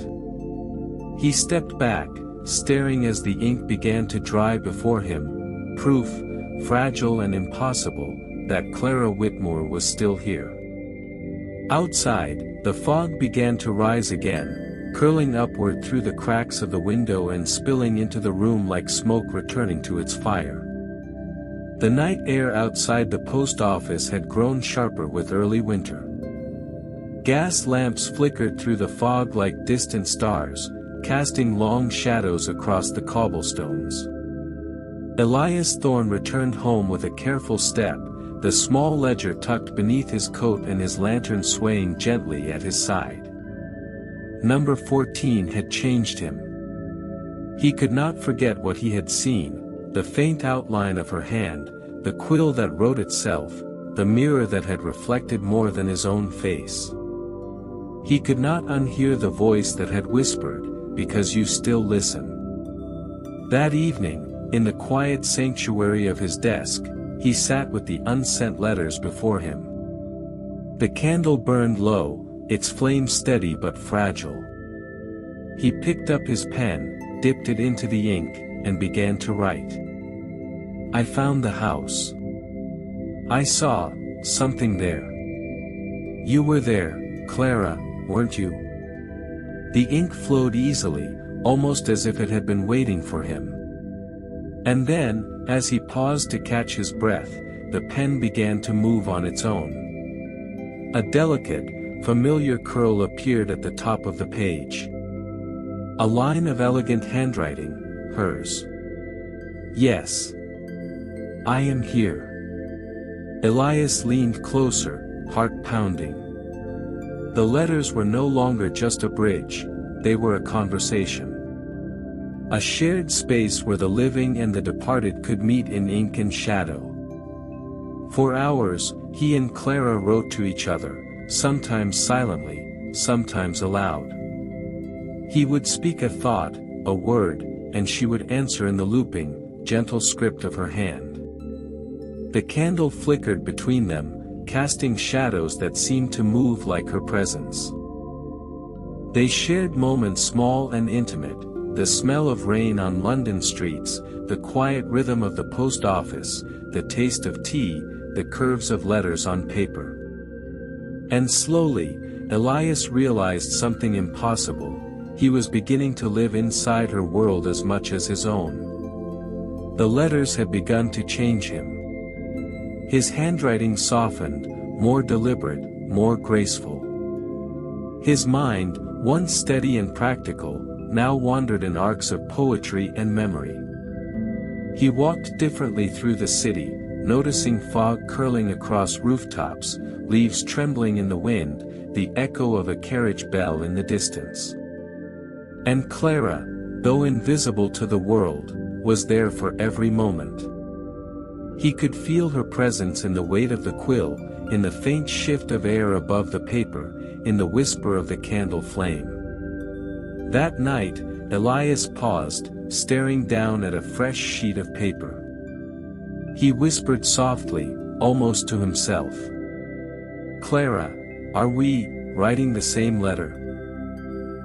He stepped back, staring as the ink began to dry before him, proof, fragile and impossible, that Clara Whitmore was still here. Outside, the fog began to rise again, curling upward through the cracks of the window and spilling into the room like smoke returning to its fire. The night air outside the post office had grown sharper with early winter. Gas lamps flickered through the fog like distant stars, casting long shadows across the cobblestones. Elias Thorne returned home with a careful step, the small ledger tucked beneath his coat and his lantern swaying gently at his side. Number 14 had changed him. He could not forget what he had seen, the faint outline of her hand, the quill that wrote itself, the mirror that had reflected more than his own face. He could not unhear the voice that had whispered, "Because you still listen." That evening, in the quiet sanctuary of his desk, he sat with the unsent letters before him. The candle burned low, its flame steady but fragile. He picked up his pen, dipped it into the ink, and began to write. "I found the house. I saw something there. You were there, Clara, weren't you?" The ink flowed easily, almost as if it had been waiting for him. And then, as he paused to catch his breath, the pen began to move on its own. A delicate, familiar curl appeared at the top of the page. A line of elegant handwriting, hers. "Yes. I am here." Elias leaned closer, heart pounding. The letters were no longer just a bridge, they were a conversation. A shared space where the living and the departed could meet in ink and shadow. For hours, he and Clara wrote to each other, sometimes silently, sometimes aloud. He would speak a thought, a word, and she would answer in the looping, gentle script of her hand. The candle flickered between them, casting shadows that seemed to move like her presence. They shared moments small and intimate, the smell of rain on London streets, the quiet rhythm of the post office, the taste of tea, the curves of letters on paper. And slowly, Elias realized something impossible. He was beginning to live inside her world as much as his own. The letters had begun to change him. His handwriting softened, more deliberate, more graceful. His mind, once steady and practical, now wandered in arcs of poetry and memory. He walked differently through the city, noticing fog curling across rooftops, leaves trembling in the wind, the echo of a carriage bell in the distance. And Clara, though invisible to the world, was there for every moment. He could feel her presence in the weight of the quill, in the faint shift of air above the paper, in the whisper of the candle flame. That night, Elias paused, staring down at a fresh sheet of paper. He whispered softly, almost to himself. "Clara, are we writing the same letter?"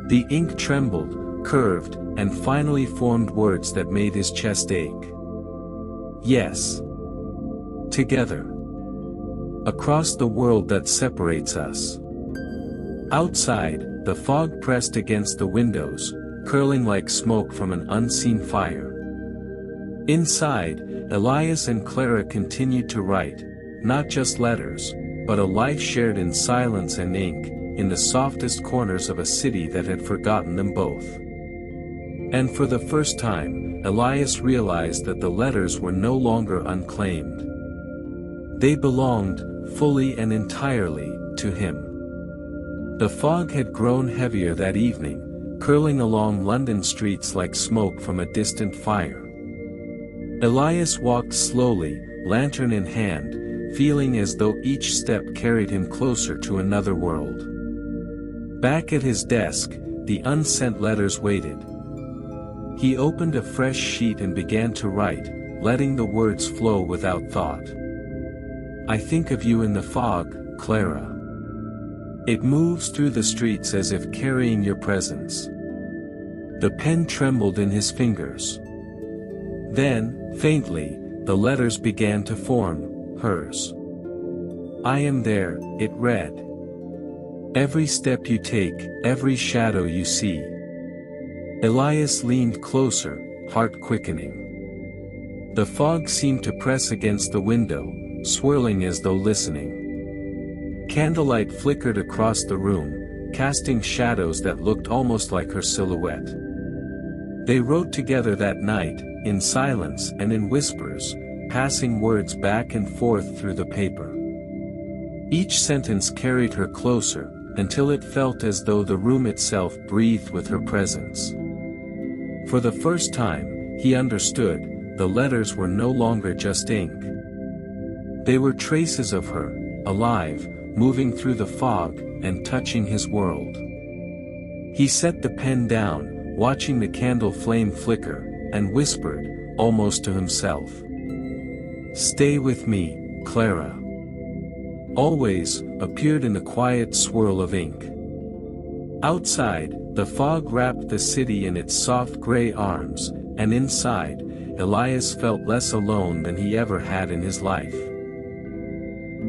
The ink trembled, curved, and finally formed words that made his chest ache. "Yes. Together. Across the world that separates us." Outside, the fog pressed against the windows, curling like smoke from an unseen fire. Inside, Elias and Clara continued to write, not just letters, but a life shared in silence and ink, in the softest corners of a city that had forgotten them both. And for the first time, Elias realized that the letters were no longer unclaimed. They belonged, fully and entirely, to him. The fog had grown heavier that evening, curling along London streets like smoke from a distant fire. Elias walked slowly, lantern in hand, feeling as though each step carried him closer to another world. Back at his desk, the unsent letters waited. He opened a fresh sheet and began to write, letting the words flow without thought. I think of you in the fog, Clara. It moves through the streets as if carrying your presence. The pen trembled in his fingers. Then, faintly, the letters began to form, hers. I am there, it read. Every step you take, every shadow you see. Elias leaned closer, heart quickening. The fog seemed to press against the window, swirling as though listening. Candlelight flickered across the room, casting shadows that looked almost like her silhouette. They wrote together that night, in silence and in whispers, passing words back and forth through the paper. Each sentence carried her closer, until it felt as though the room itself breathed with her presence. For the first time, he understood, the letters were no longer just ink. They were traces of her, alive, moving through the fog, and touching his world. He set the pen down, watching the candle flame flicker, and whispered, almost to himself. Stay with me, Clara. Always, appeared in the quiet swirl of ink. Outside, the fog wrapped the city in its soft gray arms, and inside, Elias felt less alone than he ever had in his life.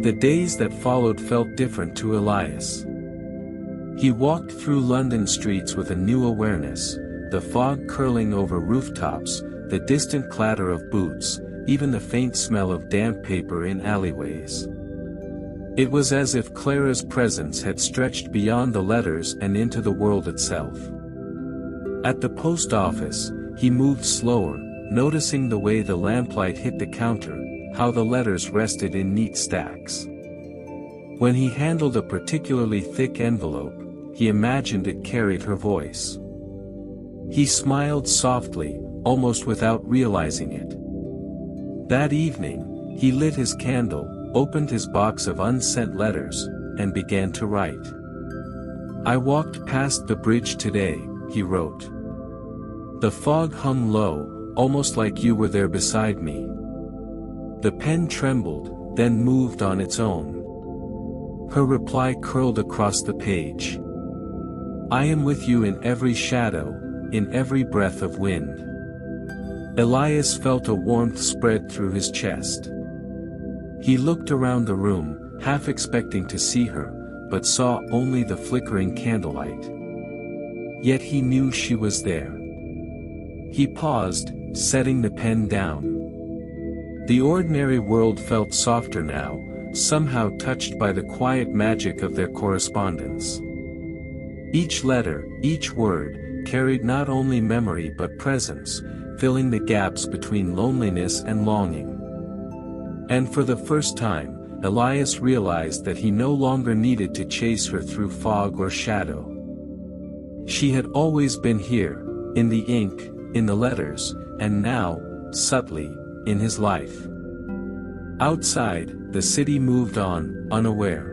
The days that followed felt different to Elias. He walked through London streets with a new awareness, the fog curling over rooftops, the distant clatter of boots, even the faint smell of damp paper in alleyways. It was as if Clara's presence had stretched beyond the letters and into the world itself. At the post office, he moved slower, noticing the way the lamplight hit the counter, how the letters rested in neat stacks. When he handled a particularly thick envelope, he imagined it carried her voice. He smiled softly, almost without realizing it. That evening, he lit his candle, opened his box of unsent letters, and began to write. I walked past the bridge today, he wrote. The fog hung low, almost like you were there beside me. The pen trembled, then moved on its own. Her reply curled across the page. I am with you in every shadow, in every breath of wind. Elias felt a warmth spread through his chest. He looked around the room, half expecting to see her, but saw only the flickering candlelight. Yet he knew she was there. He paused, setting the pen down. The ordinary world felt softer now, somehow touched by the quiet magic of their correspondence. Each letter, each word, carried not only memory but presence, filling the gaps between loneliness and longing. And for the first time, Elias realized that he no longer needed to chase her through fog or shadow. She had always been here, in the ink, in the letters, and now, subtly, in his life. Outside, the city moved on, unaware.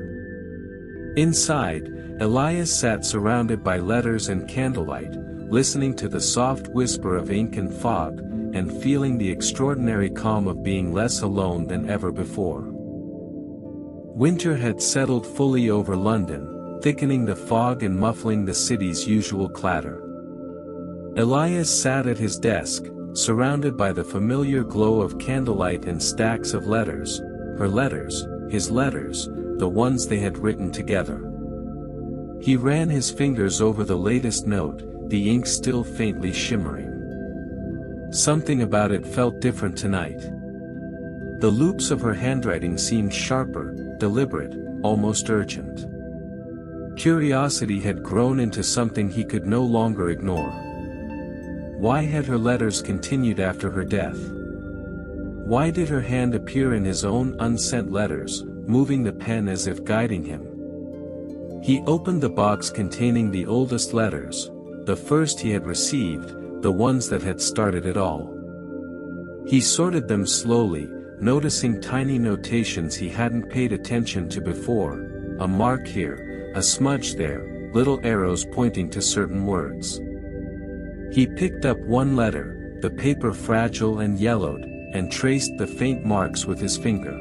Inside, Elias sat surrounded by letters and candlelight, listening to the soft whisper of ink and fog, and feeling the extraordinary calm of being less alone than ever before. Winter had settled fully over London, thickening the fog and muffling the city's usual clatter. Elias sat at his desk, surrounded by the familiar glow of candlelight and stacks of letters, her letters, his letters, the ones they had written together. He ran his fingers over the latest note, the ink still faintly shimmering. Something about it felt different tonight. The loops of her handwriting seemed sharper, deliberate, almost urgent. Curiosity had grown into something he could no longer ignore. Why had her letters continued after her death? Why did her hand appear in his own unsent letters, moving the pen as if guiding him? He opened the box containing the oldest letters, the first he had received, the ones that had started it all. He sorted them slowly, noticing tiny notations he hadn't paid attention to before, a mark here, a smudge there, little arrows pointing to certain words. He picked up one letter, the paper fragile and yellowed, and traced the faint marks with his finger.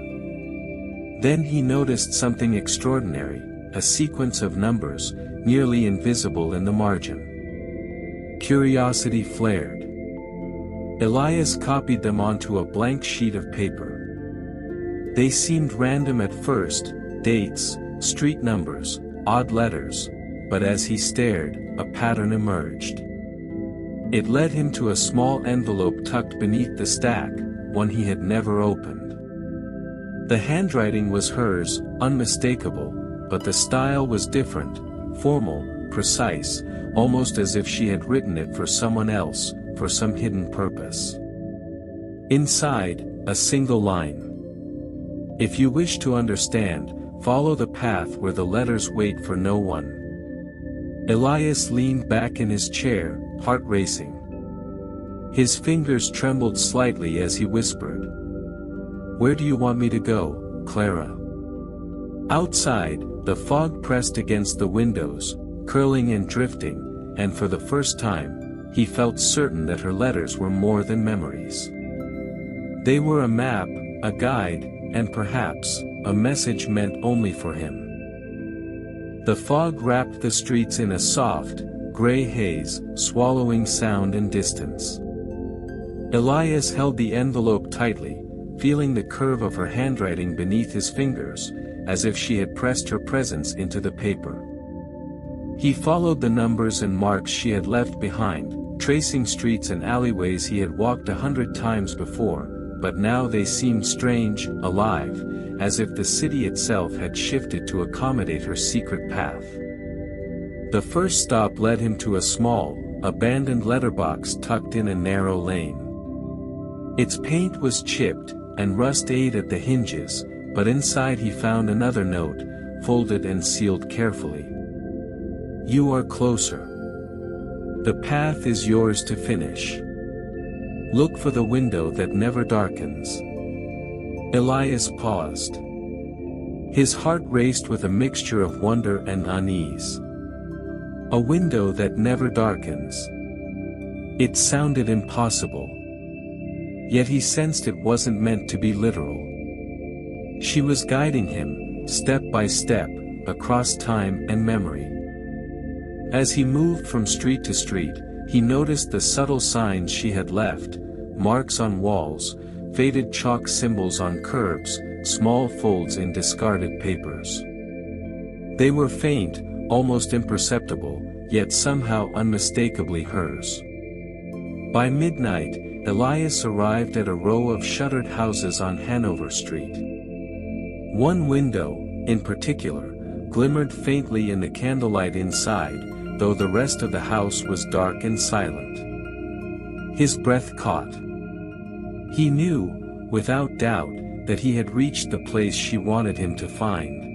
Then he noticed something extraordinary, a sequence of numbers, nearly invisible in the margin. Curiosity flared. Elias copied them onto a blank sheet of paper. They seemed random at first, dates, street numbers, odd letters, but as he stared, a pattern emerged. It led him to a small envelope tucked beneath the stack, one he had never opened. The handwriting was hers, unmistakable, but the style was different, formal, precise, almost as if she had written it for someone else, for some hidden purpose. Inside, a single line. If you wish to understand, follow the path where the letters wait for no one. Elias leaned back in his chair, heart racing. His fingers trembled slightly as he whispered. "Where do you want me to go, Clara?" Outside, the fog pressed against the windows, curling and drifting, and for the first time, he felt certain that her letters were more than memories. They were a map, a guide, and perhaps, a message meant only for him. The fog wrapped the streets in a soft, gray haze, swallowing sound and distance. Elias held the envelope tightly, feeling the curve of her handwriting beneath his fingers, as if she had pressed her presence into the paper. He followed the numbers and marks she had left behind, tracing streets and alleyways he had walked 100 times before, but now they seemed strange, alive, as if the city itself had shifted to accommodate her secret path. The first stop led him to a small, abandoned letterbox tucked in a narrow lane. Its paint was chipped, and rust ate at the hinges, but inside he found another note, folded and sealed carefully. "You are closer. The path is yours to finish. Look for the window that never darkens." Elias paused. His heart raced with a mixture of wonder and unease. A window that never darkens. It sounded impossible. Yet he sensed it wasn't meant to be literal. She was guiding him, step by step, across time and memory. As he moved from street to street, he noticed the subtle signs she had left, marks on walls, faded chalk symbols on curbs, small folds in discarded papers. They were faint, almost imperceptible, yet somehow unmistakably hers. By midnight, Elias arrived at a row of shuttered houses on Hanover Street. One window, in particular, glimmered faintly in the candlelight inside, though the rest of the house was dark and silent. His breath caught. He knew, without doubt, that he had reached the place she wanted him to find.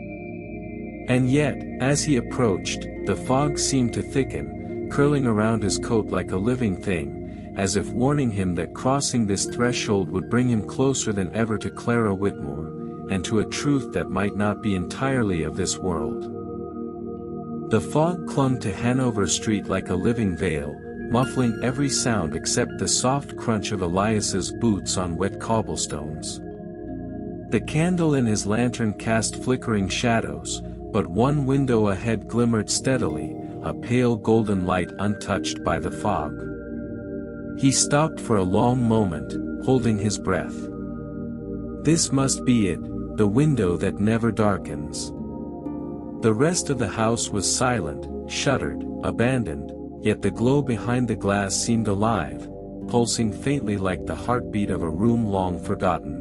And yet, as he approached, the fog seemed to thicken, curling around his coat like a living thing, as if warning him that crossing this threshold would bring him closer than ever to Clara Whitmore, and to a truth that might not be entirely of this world. The fog clung to Hanover Street like a living veil, muffling every sound except the soft crunch of Elias's boots on wet cobblestones. The candle in his lantern cast flickering shadows, but one window ahead glimmered steadily, a pale golden light untouched by the fog. He stopped for a long moment, holding his breath. This must be it, the window that never darkens. The rest of the house was silent, shuttered, abandoned, yet the glow behind the glass seemed alive, pulsing faintly like the heartbeat of a room long forgotten.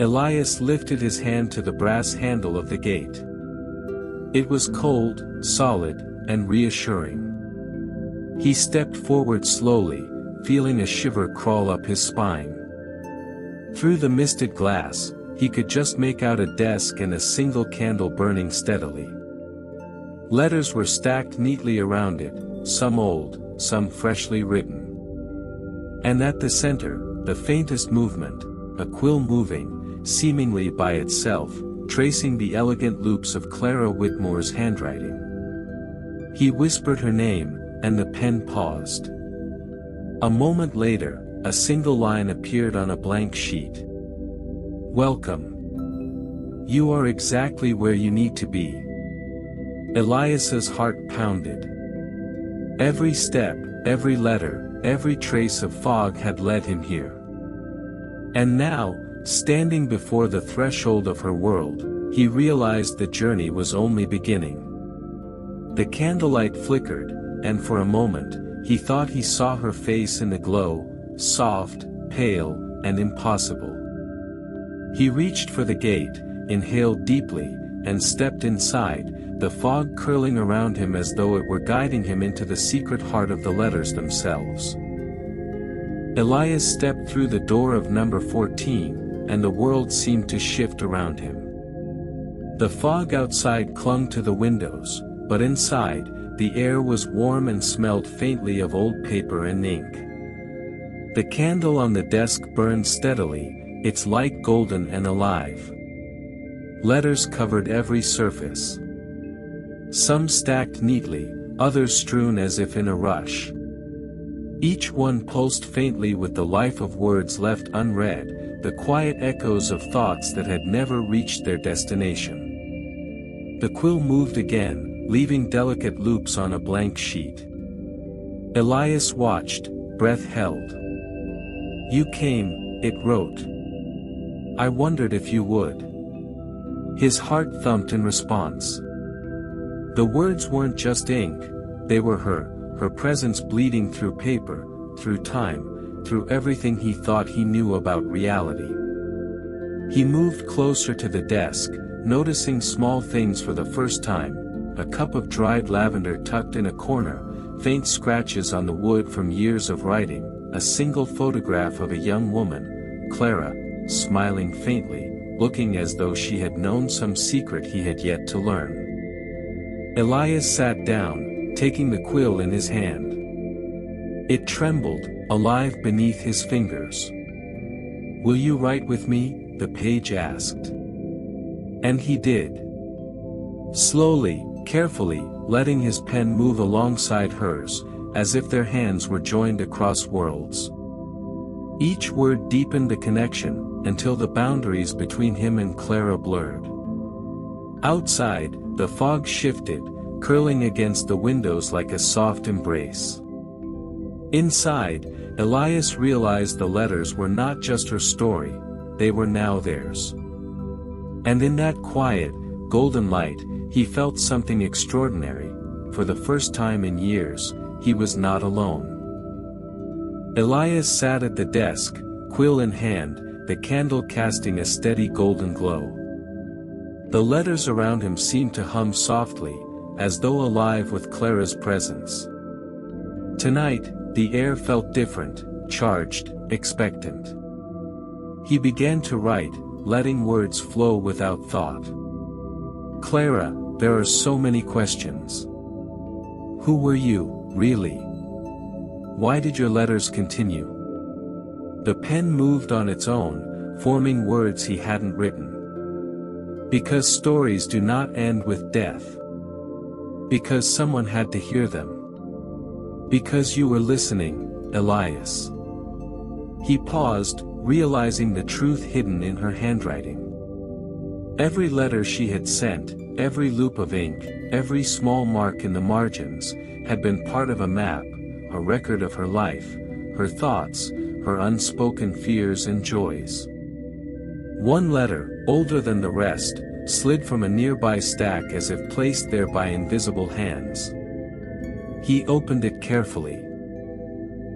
Elias lifted his hand to the brass handle of the gate. It was cold, solid, and reassuring. He stepped forward slowly, feeling a shiver crawl up his spine. Through the misted glass, he could just make out a desk and a single candle burning steadily. Letters were stacked neatly around it, some old, some freshly written. And at the center, the faintest movement, a quill moving, seemingly by itself, tracing the elegant loops of Clara Whitmore's handwriting. He whispered her name, and the pen paused. A moment later, a single line appeared on a blank sheet. "Welcome. You are exactly where you need to be." Elias's heart pounded. Every step, every letter, every trace of fog had led him here. And now, standing before the threshold of her world, he realized the journey was only beginning. The candlelight flickered, and for a moment, he thought he saw her face in the glow, soft, pale, and impossible. He reached for the gate, inhaled deeply, and stepped inside, the fog curling around him as though it were guiding him into the secret heart of the letters themselves. Elias stepped through the door of number 14, and the world seemed to shift around him. The fog outside clung to the windows, but inside, the air was warm and smelled faintly of old paper and ink. The candle on the desk burned steadily, its light golden and alive. Letters covered every surface. Some stacked neatly, others strewn as if in a rush. Each one pulsed faintly with the life of words left unread, the quiet echoes of thoughts that had never reached their destination. The quill moved again, leaving delicate loops on a blank sheet. Elias watched, breath held. "You came," it wrote. "I wondered if you would." His heart thumped in response. The words weren't just ink, they were her presence bleeding through paper, through time, through everything he thought he knew about reality. He moved closer to the desk, noticing small things for the first time, a cup of dried lavender tucked in a corner, faint scratches on the wood from years of writing, a single photograph of a young woman, Clara, smiling faintly, looking as though she had known some secret he had yet to learn. Elias sat down, taking the quill in his hand. It trembled, alive beneath his fingers. "Will you write with me?" the page asked. And he did. Slowly, carefully, letting his pen move alongside hers, as if their hands were joined across worlds. Each word deepened the connection, until the boundaries between him and Clara blurred. Outside, the fog shifted, curling against the windows like a soft embrace. Inside, Elias realized the letters were not just her story, they were now theirs. And in that quiet, golden light, he felt something extraordinary. For the first time in years, he was not alone. Elias sat at the desk, quill in hand, the candle casting a steady golden glow. The letters around him seemed to hum softly, as though alive with Clara's presence. Tonight, the air felt different, charged, expectant. He began to write, letting words flow without thought. "Clara, there are so many questions. Who were you, really? Why did your letters continue?" The pen moved on its own, forming words he hadn't written. "Because stories do not end with death. Because someone had to hear them. Because you were listening, Elias." He paused, realizing the truth hidden in her handwriting. Every letter she had sent, every loop of ink, every small mark in the margins, had been part of a map, a record of her life, her thoughts, her unspoken fears and joys. One letter, older than the rest, slid from a nearby stack as if placed there by invisible hands. He opened it carefully.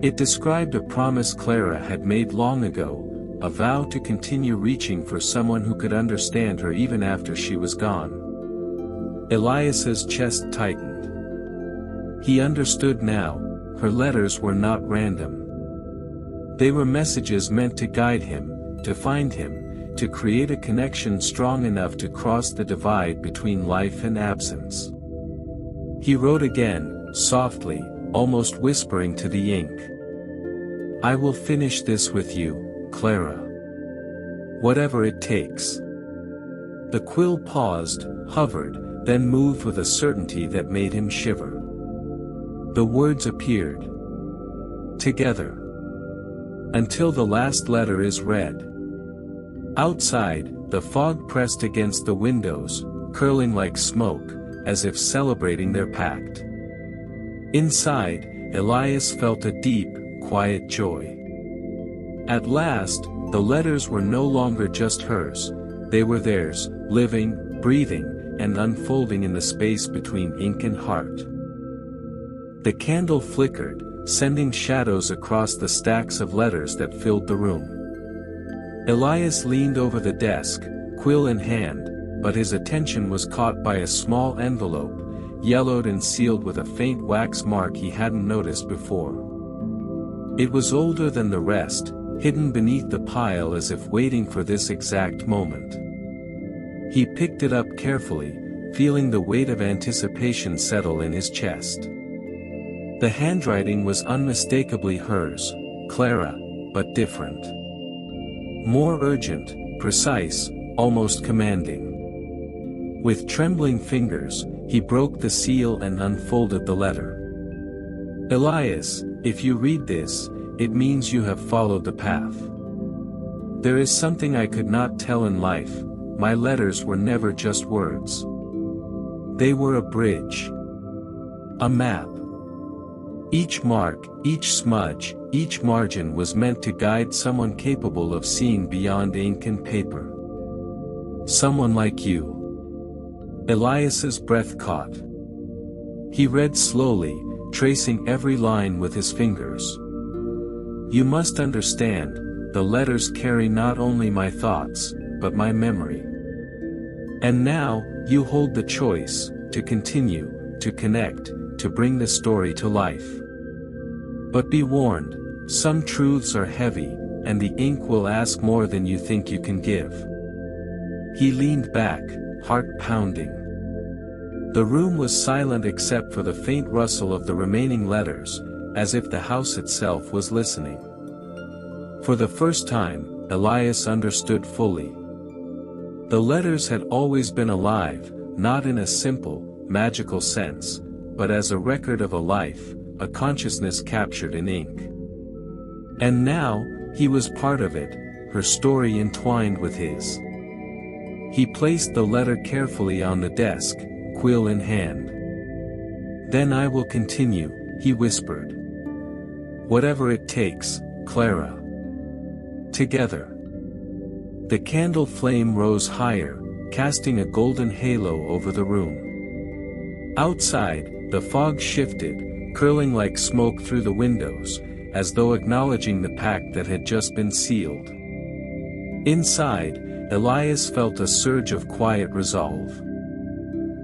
It described a promise Clara had made long ago, a vow to continue reaching for someone who could understand her even after she was gone. Elias's chest tightened. He understood now, her letters were not random. They were messages meant to guide him, to find him, to create a connection strong enough to cross the divide between life and absence. He wrote again, softly, almost whispering to the ink. I will finish this with you, Clara. Whatever it takes. The quill paused, hovered, then moved with a certainty that made him shiver. The words appeared. Together. Until the last letter is read. Outside, the fog pressed against the windows, curling like smoke, as if celebrating their pact. Inside, Elias felt a deep, quiet joy. At last, the letters were no longer just hers, they were theirs, living, breathing, and unfolding in the space between ink and heart. The candle flickered, sending shadows across the stacks of letters that filled the room. Elias leaned over the desk, quill in hand, but his attention was caught by a small envelope, yellowed and sealed with a faint wax mark he hadn't noticed before. It was older than the rest, hidden beneath the pile as if waiting for this exact moment. He picked it up carefully, feeling the weight of anticipation settle in his chest. The handwriting was unmistakably hers, Clara, but different. More urgent, precise, almost commanding. With trembling fingers, he broke the seal and unfolded the letter. Elias, if you read this, it means you have followed the path. There is something I could not tell in life, my letters were never just words. They were a bridge. A map. Each mark, each smudge, each margin was meant to guide someone capable of seeing beyond ink and paper. Someone like you. Elias's breath caught. He read slowly, tracing every line with his fingers. You must understand, the letters carry not only my thoughts, but my memory. And now, you hold the choice, to continue, to connect, to bring the story to life. But be warned, some truths are heavy, and the ink will ask more than you think you can give. He leaned back, heart pounding. The room was silent except for the faint rustle of the remaining letters, as if the house itself was listening. For the first time, Elias understood fully. The letters had always been alive, not in a simple, magical sense, but as a record of a life, a consciousness captured in ink. And now, he was part of it, her story entwined with his. He placed the letter carefully on the desk, quill in hand. Then I will continue, he whispered. Whatever it takes, Clara. Together. The candle flame rose higher, casting a golden halo over the room. Outside, the fog shifted, curling like smoke through the windows, as though acknowledging the pact that had just been sealed. Inside, Elias felt a surge of quiet resolve.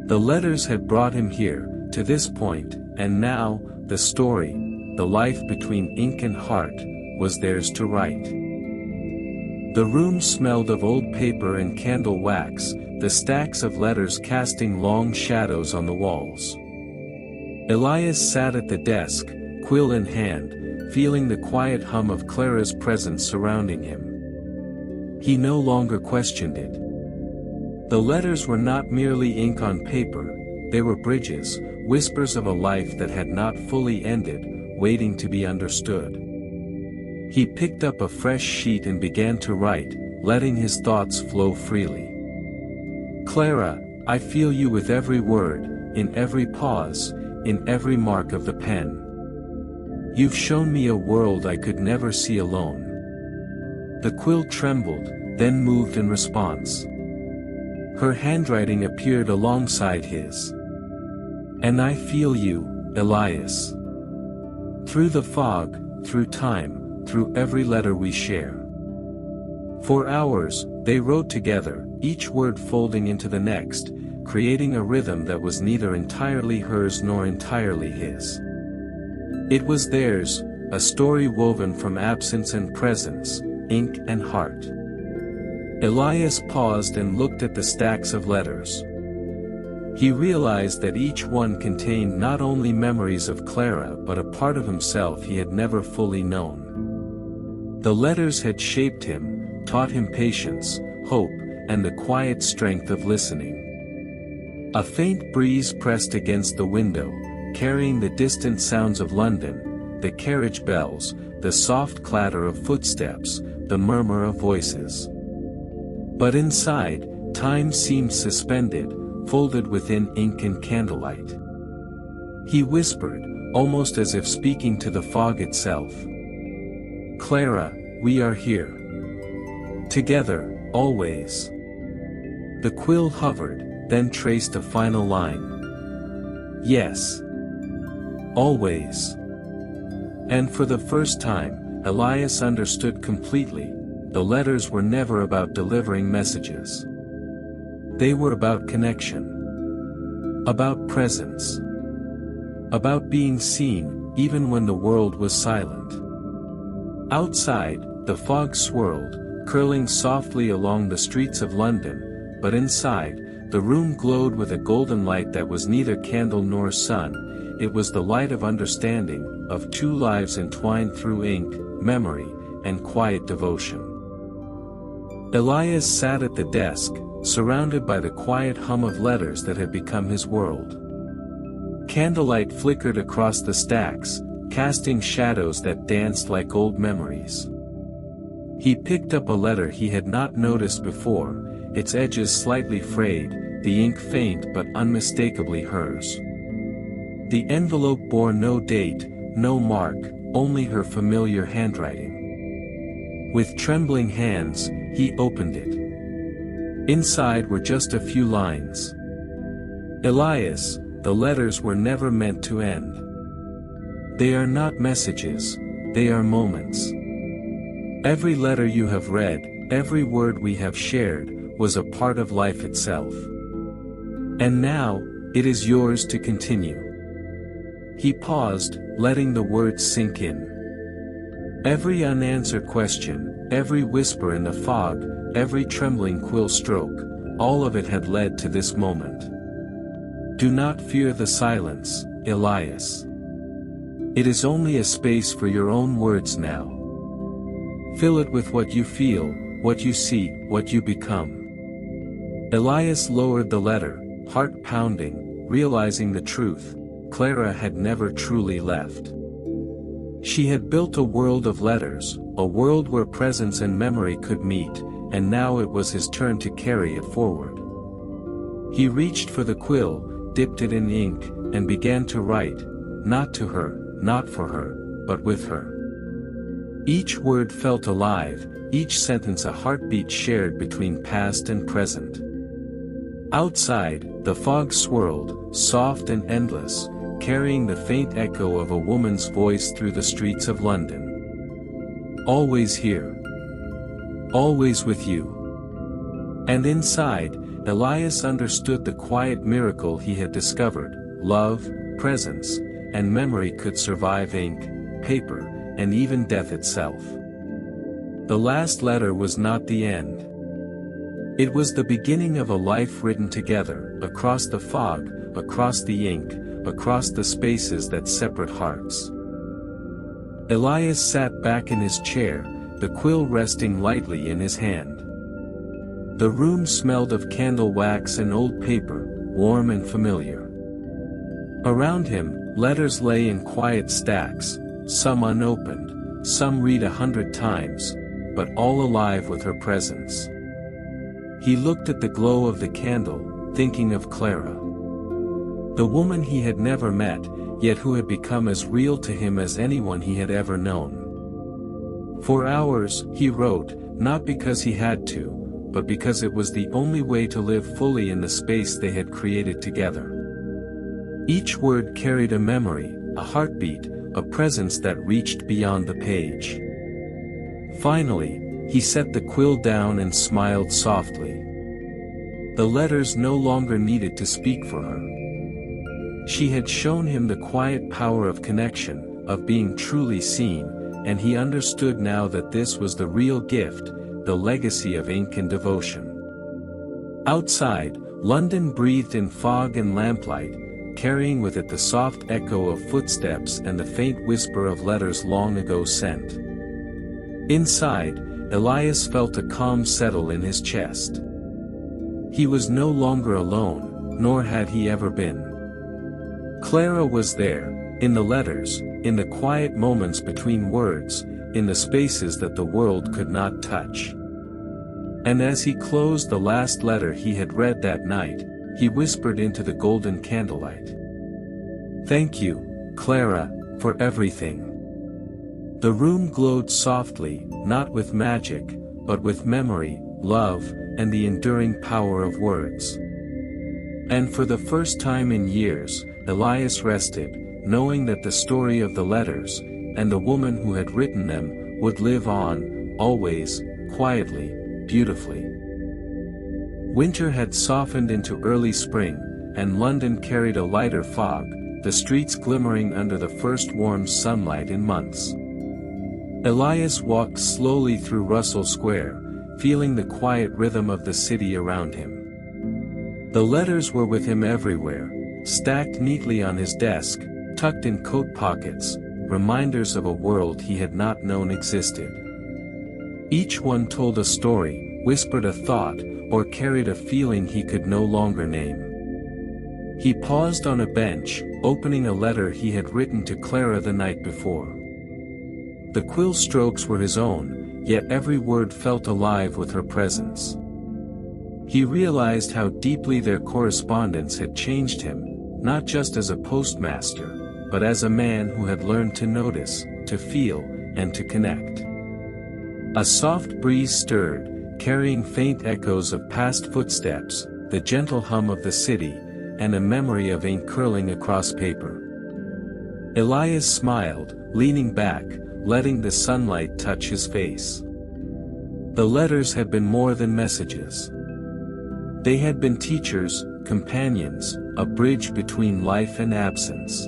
The letters had brought him here, to this point, and now, the story, the life between ink and heart, was theirs to write. The room smelled of old paper and candle wax, the stacks of letters casting long shadows on the walls. Elias sat at the desk, quill in hand, feeling the quiet hum of Clara's presence surrounding him. He no longer questioned it. The letters were not merely ink on paper, they were bridges, whispers of a life that had not fully ended, waiting to be understood. He picked up a fresh sheet and began to write, letting his thoughts flow freely. Clara, I feel you with every word, in every pause, in every mark of the pen. You've shown me a world I could never see alone. The quill trembled, then moved in response. Her handwriting appeared alongside his. And I feel you, Elias. Through the fog, through time, through every letter we share. For hours, they wrote together, each word folding into the next, creating a rhythm that was neither entirely hers nor entirely his. It was theirs, a story woven from absence and presence, ink and heart. Elias paused and looked at the stacks of letters. He realized that each one contained not only memories of Clara but a part of himself he had never fully known. The letters had shaped him, taught him patience, hope, and the quiet strength of listening. A faint breeze pressed against the window, carrying the distant sounds of London, the carriage bells, the soft clatter of footsteps, the murmur of voices. But inside, time seemed suspended, folded within ink and candlelight. He whispered, almost as if speaking to the fog itself. "Clara, we are here. Together, always." The quill hovered, then traced a final line. "Yes. Always." And for the first time, Elias understood completely. The letters were never about delivering messages. They were about connection. About presence. About being seen, even when the world was silent. Outside, the fog swirled, curling softly along the streets of London, but inside, the room glowed with a golden light that was neither candle nor sun. It was the light of understanding, of two lives entwined through ink, memory, and quiet devotion. Elias sat at the desk, surrounded by the quiet hum of letters that had become his world. Candlelight flickered across the stacks, casting shadows that danced like old memories. He picked up a letter he had not noticed before, its edges slightly frayed, the ink faint but unmistakably hers. The envelope bore no date, no mark, only her familiar handwriting. With trembling hands, he opened it. Inside were just a few lines. "Elias, the letters were never meant to end. They are not messages, they are moments. Every letter you have read, every word we have shared, was a part of life itself. And now, it is yours to continue." He paused, letting the words sink in. Every unanswered question, every whisper in the fog, every trembling quill stroke, all of it had led to this moment. "Do not fear the silence, Elias. It is only a space for your own words now. Fill it with what you feel, what you see, what you become." Elias lowered the letter, heart pounding, realizing the truth. Clara had never truly left. She had built a world of letters, a world where presence and memory could meet, and now it was his turn to carry it forward. He reached for the quill, dipped it in ink, and began to write, not to her, not for her, but with her. Each word felt alive, each sentence a heartbeat shared between past and present. Outside, the fog swirled, soft and endless, carrying the faint echo of a woman's voice through the streets of London. "Always here. Always with you." And inside, Elias understood the quiet miracle he had discovered: love, presence, and memory could survive ink, paper, and even death itself. The last letter was not the end. It was the beginning of a life written together, across the fog, across the ink, across the spaces that separate hearts. Elias sat back in his chair, the quill resting lightly in his hand. The room smelled of candle wax and old paper, warm and familiar. Around him, letters lay in quiet stacks, some unopened, some read 100 times, but all alive with her presence. He looked at the glow of the candle, thinking of Clara. The woman he had never met, yet who had become as real to him as anyone he had ever known. For hours, he wrote, not because he had to, but because it was the only way to live fully in the space they had created together. Each word carried a memory, a heartbeat, a presence that reached beyond the page. Finally, he set the quill down and smiled softly. The letters no longer needed to speak for her. She had shown him the quiet power of connection, of being truly seen, and he understood now that this was the real gift, the legacy of ink and devotion. Outside, London breathed in fog and lamplight, carrying with it the soft echo of footsteps and the faint whisper of letters long ago sent. Inside, Elias felt a calm settle in his chest. He was no longer alone, nor had he ever been. Clara was there, in the letters, in the quiet moments between words, in the spaces that the world could not touch. And as he closed the last letter he had read that night, he whispered into the golden candlelight. "Thank you, Clara, for everything." The room glowed softly, not with magic, but with memory, love, and the enduring power of words. And for the first time in years, Elias rested, knowing that the story of the letters, and the woman who had written them, would live on, always, quietly, beautifully. Winter had softened into early spring, and London carried a lighter fog, the streets glimmering under the first warm sunlight in months. Elias walked slowly through Russell Square, feeling the quiet rhythm of the city around him. The letters were with him everywhere, stacked neatly on his desk, tucked in coat pockets, reminders of a world he had not known existed. Each one told a story, whispered a thought, or carried a feeling he could no longer name. He paused on a bench, opening a letter he had written to Clara the night before. The quill strokes were his own, yet every word felt alive with her presence. He realized how deeply their correspondence had changed him, not just as a postmaster, but as a man who had learned to notice, to feel, and to connect. A soft breeze stirred, carrying faint echoes of past footsteps, the gentle hum of the city, and a memory of ink curling across paper. Elias smiled, leaning back, letting the sunlight touch his face. The letters had been more than messages. They had been teachers, companions, a bridge between life and absence.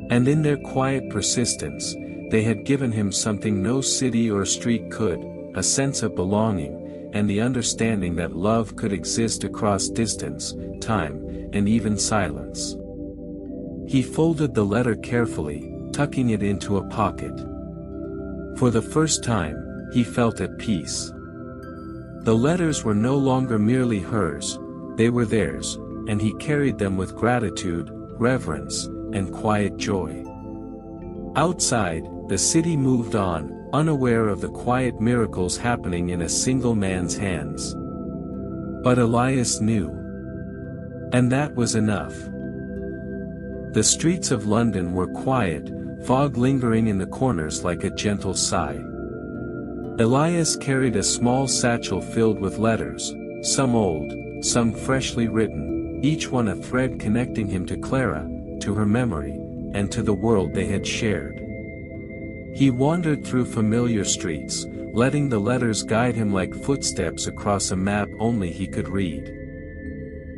And in their quiet persistence, they had given him something no city or street could, a sense of belonging, and the understanding that love could exist across distance, time, and even silence. He folded the letter carefully, tucking it into a pocket. For the first time, he felt at peace. The letters were no longer merely hers, they were theirs, and he carried them with gratitude, reverence, and quiet joy. Outside, the city moved on, unaware of the quiet miracles happening in a single man's hands. But Elias knew. And that was enough. The streets of London were quiet, fog lingering in the corners like a gentle sigh. Elias carried a small satchel filled with letters, some old, some freshly written, each one a thread connecting him to Clara, to her memory, and to the world they had shared. He wandered through familiar streets, letting the letters guide him like footsteps across a map only he could read.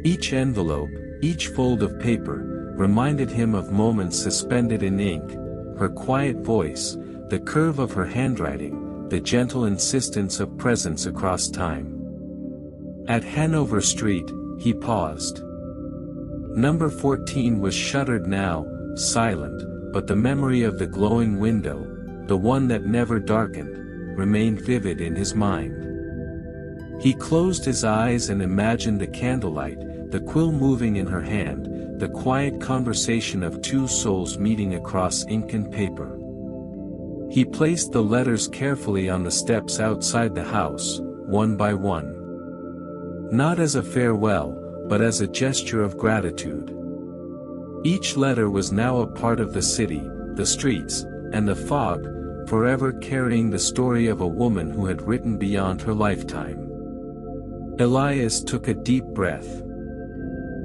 Each envelope, each fold of paper, reminded him of moments suspended in ink, her quiet voice, the curve of her handwriting, the gentle insistence of presence across time. At Hanover Street, he paused. Number 14 was shuttered now, silent, but the memory of the glowing window, the one that never darkened, remained vivid in his mind. He closed his eyes and imagined the candlelight, the quill moving in her hand, the quiet conversation of two souls meeting across ink and paper. He placed the letters carefully on the steps outside the house, one by one. Not as a farewell, but as a gesture of gratitude. Each letter was now a part of the city, the streets, and the fog, forever carrying the story of a woman who had written beyond her lifetime. Elias took a deep breath.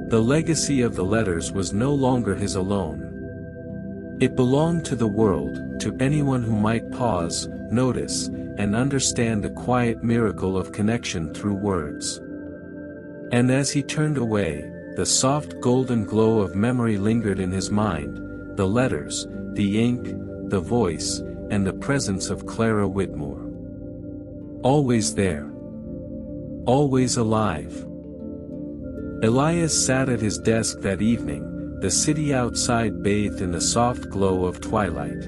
The legacy of the letters was no longer his alone. It belonged to the world, to anyone who might pause, notice, and understand the quiet miracle of connection through words. And as he turned away, the soft golden glow of memory lingered in his mind, the letters, the ink, the voice, and the presence of Clara Whitmore. Always there. Always alive. Elias sat at his desk that evening, the city outside bathed in the soft glow of twilight.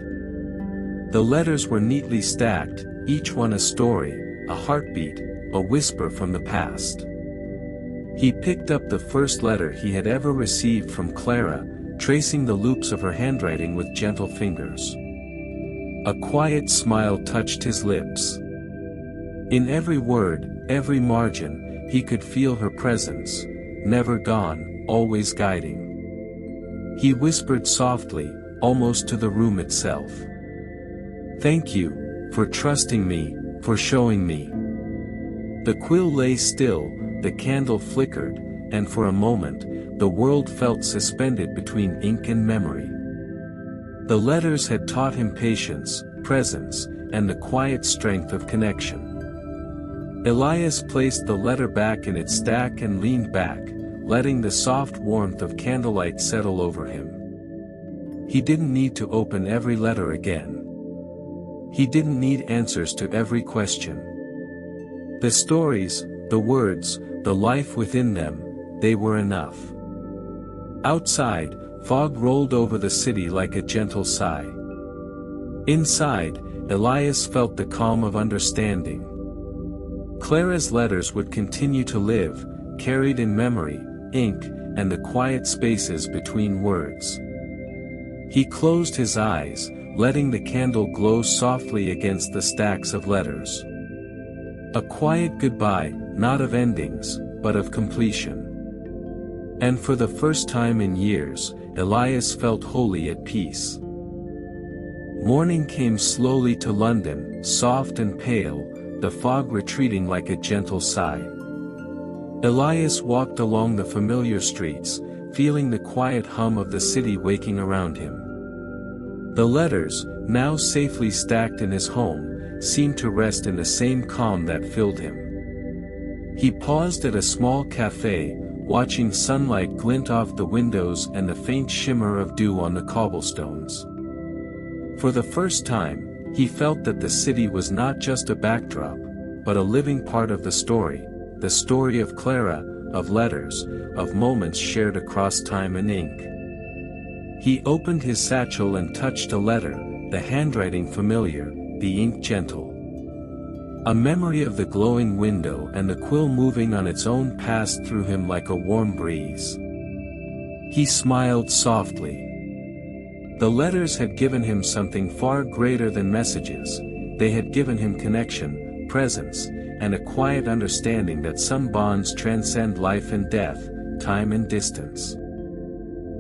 The letters were neatly stacked, each one a story, a heartbeat, a whisper from the past. He picked up the first letter he had ever received from Clara, tracing the loops of her handwriting with gentle fingers. A quiet smile touched his lips. In every word, every margin, he could feel her presence, never gone, always guiding. He whispered softly, almost to the room itself. "Thank you, for trusting me, for showing me." The quill lay still, the candle flickered, and for a moment, the world felt suspended between ink and memory. The letters had taught him patience, presence, and the quiet strength of connection. Elias placed the letter back in its stack and leaned back, letting the soft warmth of candlelight settle over him. He didn't need to open every letter again. He didn't need answers to every question. The stories, the words, the life within them, they were enough. Outside, fog rolled over the city like a gentle sigh. Inside, Elias felt the calm of understanding. Clara's letters would continue to live, carried in memory, ink, and the quiet spaces between words. He closed his eyes, letting the candle glow softly against the stacks of letters. A quiet goodbye, not of endings, but of completion. And for the first time in years, Elias felt wholly at peace. Morning came slowly to London, soft and pale, the fog retreating like a gentle sigh. Elias walked along the familiar streets, feeling the quiet hum of the city waking around him. The letters, now safely stacked in his home, seemed to rest in the same calm that filled him. He paused at a small cafe, watching sunlight glint off the windows and the faint shimmer of dew on the cobblestones. For the first time, he felt that the city was not just a backdrop, but a living part of the story of Clara, of letters, of moments shared across time and ink. He opened his satchel and touched a letter, the handwriting familiar, the ink gentle. A memory of the glowing window and the quill moving on its own passed through him like a warm breeze. He smiled softly. The letters had given him something far greater than messages, they had given him connection, presence, and a quiet understanding that some bonds transcend life and death, time and distance.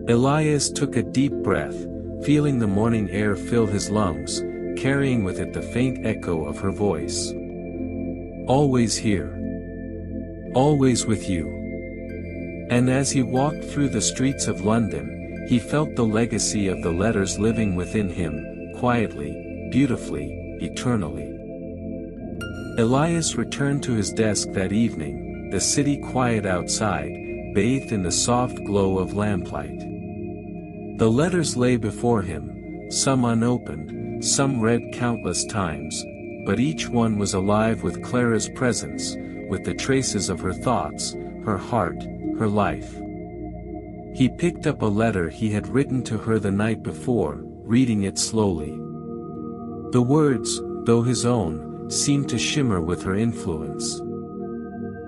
Elias took a deep breath, feeling the morning air fill his lungs, carrying with it the faint echo of her voice. Always here. Always with you. And as he walked through the streets of London, he felt the legacy of the letters living within him, quietly, beautifully, eternally. Elias returned to his desk that evening, the city quiet outside, bathed in the soft glow of lamplight. The letters lay before him, some unopened, some read countless times, but each one was alive with Clara's presence, with the traces of her thoughts, her heart, her life. He picked up a letter he had written to her the night before, reading it slowly. The words, though his own, seemed to shimmer with her influence.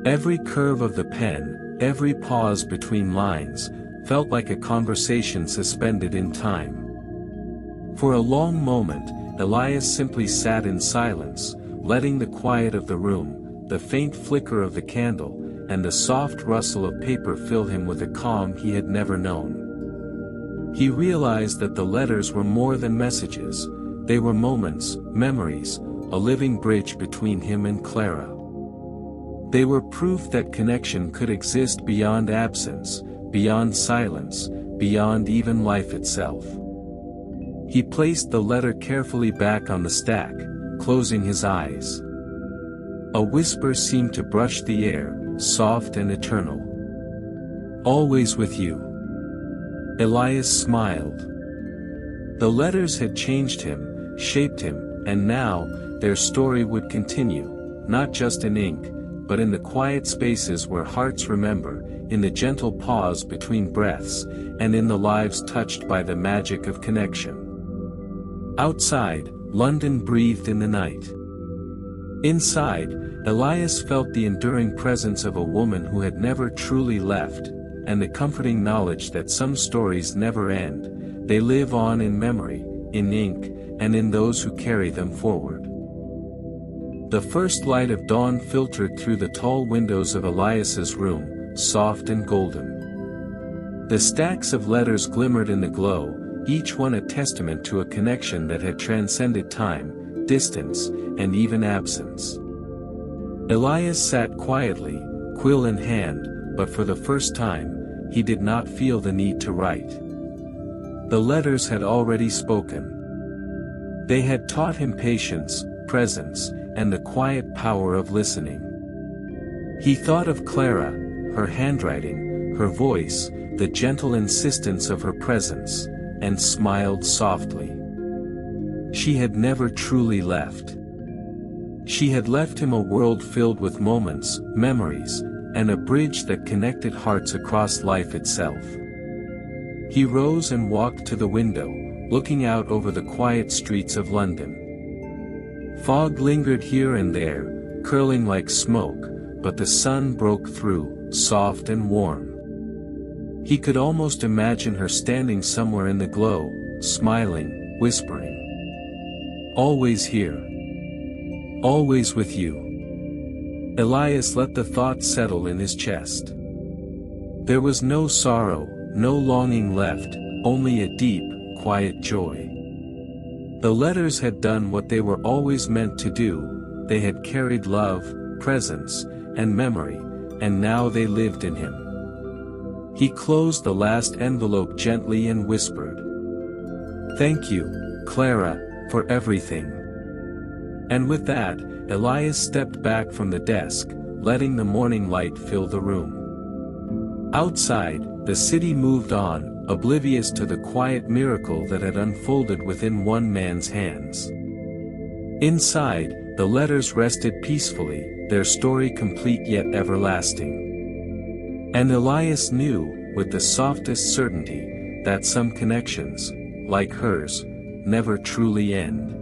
Every curve of the pen, every pause between lines, felt like a conversation suspended in time. For a long moment, Elias simply sat in silence, letting the quiet of the room, the faint flicker of the candle, and the soft rustle of paper fill him with a calm he had never known. He realized that the letters were more than messages, they were moments, memories, a living bridge between him and Clara. They were proof that connection could exist beyond absence, beyond silence, beyond even life itself. He placed the letter carefully back on the stack, closing his eyes. A whisper seemed to brush the air, soft and eternal. "Always with you." Elias smiled. The letters had changed him, shaped him, and now, their story would continue, not just in ink, but in the quiet spaces where hearts remember, in the gentle pause between breaths, and in the lives touched by the magic of connection. Outside, London breathed in the night. Inside, Elias felt the enduring presence of a woman who had never truly left, and the comforting knowledge that some stories never end, they live on in memory, in ink, and in those who carry them forward. The first light of dawn filtered through the tall windows of Elias's room, soft and golden. The stacks of letters glimmered in the glow, each one a testament to a connection that had transcended time, distance, and even absence. Elias sat quietly, quill in hand, but for the first time, he did not feel the need to write. The letters had already spoken. They had taught him patience, presence, and the quiet power of listening. He thought of Clara, her handwriting, her voice, the gentle insistence of her presence, and smiled softly. She had never truly left. She had left him a world filled with moments, memories, and a bridge that connected hearts across life itself. He rose and walked to the window, looking out over the quiet streets of London. Fog lingered here and there, curling like smoke, but the sun broke through, soft and warm. He could almost imagine her standing somewhere in the glow, smiling, whispering. "Always here. Always with you." Elias let the thought settle in his chest. There was no sorrow, no longing left, only a deep, quiet joy. The letters had done what they were always meant to do, they had carried love, presence, and memory, and now they lived in him. He closed the last envelope gently and whispered, "Thank you, Clara, for everything." And with that, Elias stepped back from the desk, letting the morning light fill the room. Outside, the city moved on, oblivious to the quiet miracle that had unfolded within one man's hands. Inside, the letters rested peacefully, their story complete yet everlasting. And Elias knew, with the softest certainty, that some connections, like hers, never truly end.